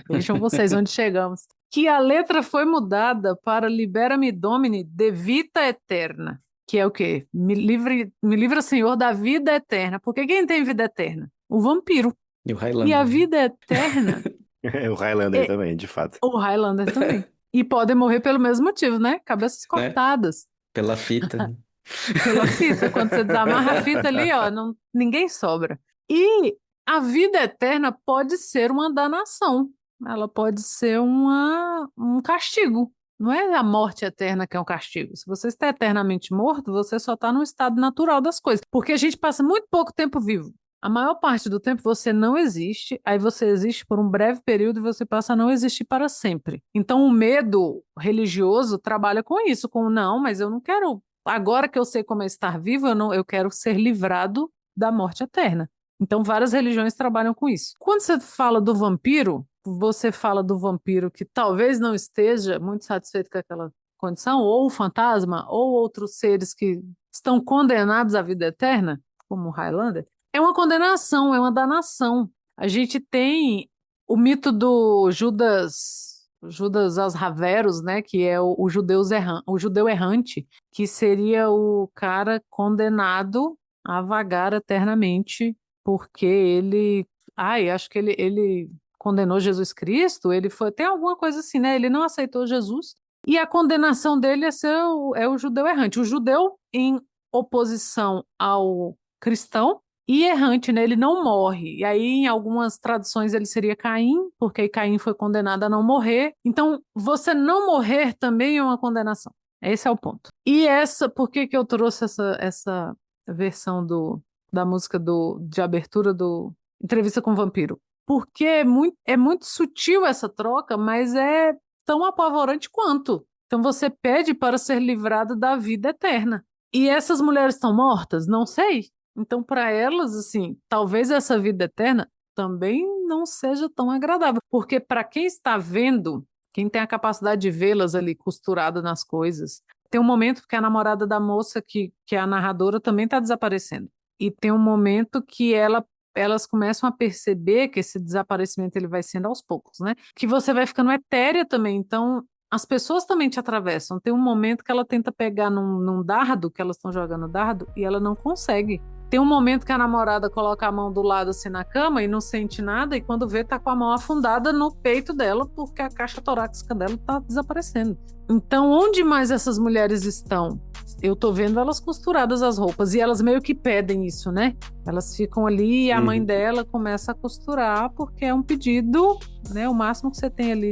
Vejam vocês onde chegamos. Que a letra foi mudada para Libera-me Domine de vita eterna. Que é o quê? Me livra, Senhor, da vida eterna. Porque quem tem vida eterna? O vampiro. E o E Highlander. a vida eterna O Highlander é também, de fato. o Highlander também. E podem morrer pelo mesmo motivo, né? Cabeças Né? cortadas Pela fita. pela fita. Quando você desamarra a fita ali, ó, ninguém sobra. E a vida eterna pode ser uma danação. Ela pode ser um castigo. Não é a morte eterna que é um castigo. Se você está eternamente morto, você só está no estado natural das coisas. Porque a gente passa muito pouco tempo vivo. A maior parte do tempo você não existe, aí você existe por um breve período e você passa a não existir para sempre. Então o medo religioso trabalha com isso, com não, mas eu não quero, agora que eu sei como é estar vivo, eu quero ser livrado da morte eterna. Então várias religiões trabalham com isso. Quando você fala do vampiro, você fala do vampiro que talvez não esteja muito satisfeito com aquela condição, ou o fantasma, ou outros seres que estão condenados à vida eterna, como o Highlander. É uma condenação, é uma danação. A gente tem o mito do Judas aos Raveros, né, que é o judeu errante, que seria o cara condenado a vagar eternamente, porque acho que ele condenou Jesus Cristo, tem alguma coisa assim, né? Ele não aceitou Jesus, e a condenação dele é o judeu errante. O judeu em oposição ao cristão, e errante, né? Ele não morre. E aí, em algumas traduções, ele seria Caim, porque Caim foi condenado a não morrer. Então, você não morrer também é uma condenação. Esse é o ponto. E por que que eu trouxe essa versão da música de abertura do Entrevista com o Vampiro? Porque é muito sutil essa troca, mas é tão apavorante quanto. Então, você pede para ser livrado da vida eterna. E essas mulheres estão mortas? Não sei. Então, para elas, assim, talvez essa vida eterna também não seja tão agradável, porque para quem está vendo, quem tem a capacidade de vê-las ali costuradas nas coisas, tem um momento que a namorada da moça, que é a narradora, também está desaparecendo. E tem um momento que elas começam a perceber que esse desaparecimento ele vai sendo aos poucos, né? Que você vai ficando etérea também, então as pessoas também te atravessam. Tem um momento que ela tenta pegar num dardo, que elas estão jogando dardo, e ela não consegue. Tem um momento que a namorada coloca a mão do lado assim na cama e não sente nada, e quando vê, tá com a mão afundada no peito dela, porque a caixa torácica dela tá desaparecendo. Então, onde mais essas mulheres estão? Eu tô vendo elas costuradas as roupas, e elas meio que pedem isso, né? Elas ficam ali e a mãe dela começa a costurar, porque é um pedido, né? O máximo que você tem ali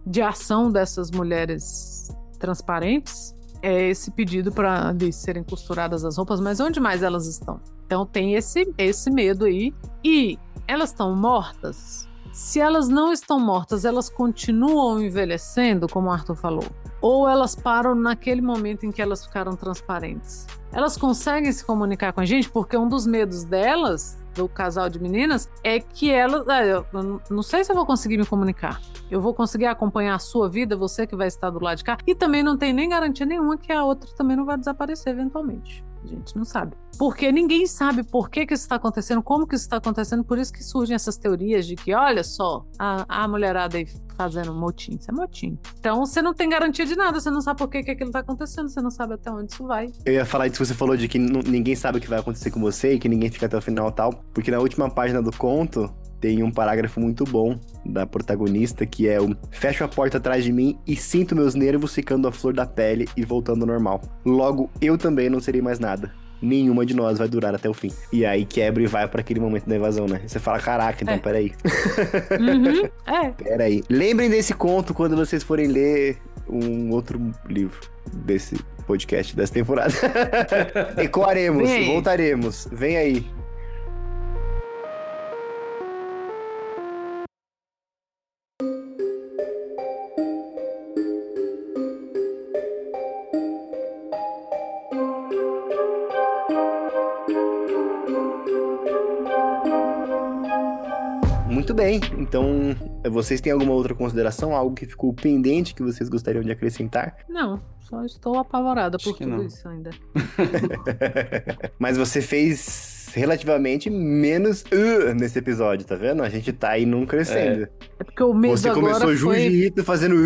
de ação dessas mulheres transparentes é esse pedido para serem costuradas as roupas, mas onde mais elas estão? Então tem esse medo aí. E elas estão mortas? Se elas não estão mortas, elas continuam envelhecendo, como o Arthur falou? Ou elas param naquele momento em que elas ficaram transparentes? Elas conseguem se comunicar com a gente? Porque um dos medos delas, do casal de meninas, é que elas... eu não sei se eu vou conseguir me comunicar. Eu vou conseguir acompanhar a sua vida, você que vai estar do lado de cá. E também não tem nem garantia nenhuma que a outra também não vai desaparecer eventualmente. A gente não sabe. Porque ninguém sabe por que isso está acontecendo, como que isso está acontecendo. Por isso que surgem essas teorias de que, olha só, a mulherada aí fazendo motim. Isso é motim. Então, você não tem garantia de nada. Você não sabe por que aquilo está acontecendo. Você não sabe até onde isso vai. Eu ia falar disso que você falou de que ninguém sabe o que vai acontecer com você e que ninguém fica até o final e tal. Porque na última página do conto tem um parágrafo muito bom da protagonista, que é o: fecho a porta atrás de mim e sinto meus nervos ficando à flor da pele e voltando ao normal. Logo, eu também não serei mais nada. Nenhuma de nós vai durar até o fim. E aí quebra e vai pra aquele momento da invasão, né? Você fala, caraca, então peraí. Peraí. Lembrem desse conto quando vocês forem ler um outro livro desse podcast, dessa temporada. Ecoaremos, voltaremos. Vem aí. Muito bem. Então, vocês têm alguma outra consideração? Algo que ficou pendente que vocês gostariam de acrescentar? Não, só estou apavorada por Acho que tudo não. isso ainda. Mas você fez relativamente menos nesse episódio, tá vendo? A gente tá aí num crescendo. É porque o medo Você agora começou foi jiu-jitsu fazendo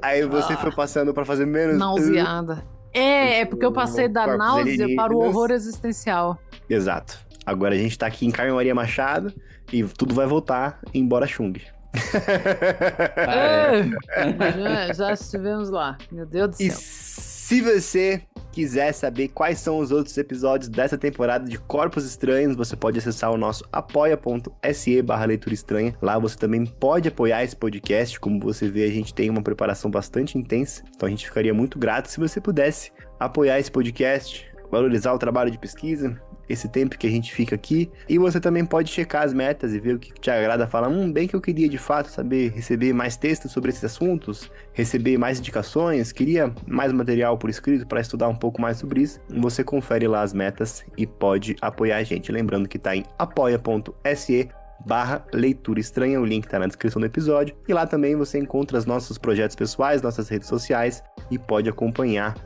aí você foi passando pra fazer menos nauseada. É porque eu passei da Corpos náusea para o alienígenas. horror existencial. Exato. Agora a gente tá aqui em Carmen Maria Machado e tudo vai voltar embora Chung. Já estivemos lá. Meu Deus do E céu. se você quiser saber quais são os outros episódios dessa temporada de Corpos Estranhos, você pode acessar o nosso apoia.se/leitura estranha. Lá você também pode apoiar esse podcast. Como você vê, a gente tem uma preparação bastante intensa. Então a gente ficaria muito grato se você pudesse apoiar esse podcast, valorizar o trabalho de pesquisa, esse tempo que a gente fica aqui. E você também pode checar as metas e ver o que te agrada. Falar, bem que eu queria de fato saber, receber mais textos sobre esses assuntos, receber mais indicações, queria mais material por escrito para estudar um pouco mais sobre isso. Você confere lá as metas e pode apoiar a gente. Lembrando que tá em apoia.se/leitura estranha, o link tá na descrição do episódio. E lá também você encontra os nossos projetos pessoais, nossas redes sociais e pode acompanhar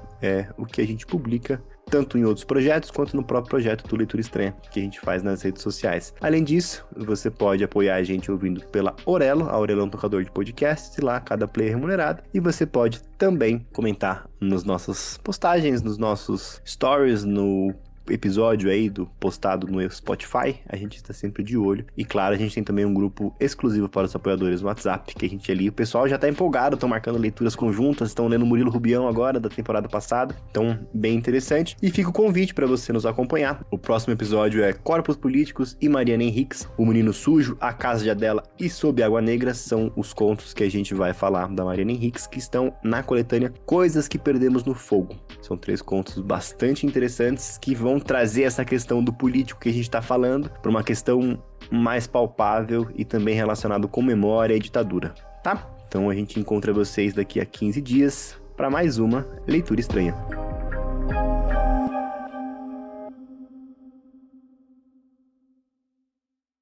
o que a gente publica, tanto em outros projetos, quanto no próprio projeto do Leitura Estranha, que a gente faz nas redes sociais. Além disso, você pode apoiar a gente ouvindo pela Orelo. A Orelo é um tocador de podcasts, e lá cada player é remunerado. E você pode também comentar nas nossas postagens, nos nossos stories, no episódio aí postado no Spotify. A gente está sempre de olho. E claro, a gente tem também um grupo exclusivo para os apoiadores no WhatsApp, que a gente ali, o pessoal já tá empolgado, estão marcando leituras conjuntas, estão lendo Murilo Rubião agora, da temporada passada. Então, bem interessante. E fica o convite para você nos acompanhar. O próximo episódio é Corpos Políticos e Mariana Henriques, O Menino Sujo, A Casa de Adela e Sob Água Negra são os contos que a gente vai falar da Mariana Henriques, que estão na coletânea Coisas que Perdemos no Fogo. São 3 contos bastante interessantes que vão trazer essa questão do político que a gente está falando para uma questão mais palpável e também relacionado com memória e ditadura, tá? Então a gente encontra vocês daqui a 15 dias para mais uma Leitura Estranha.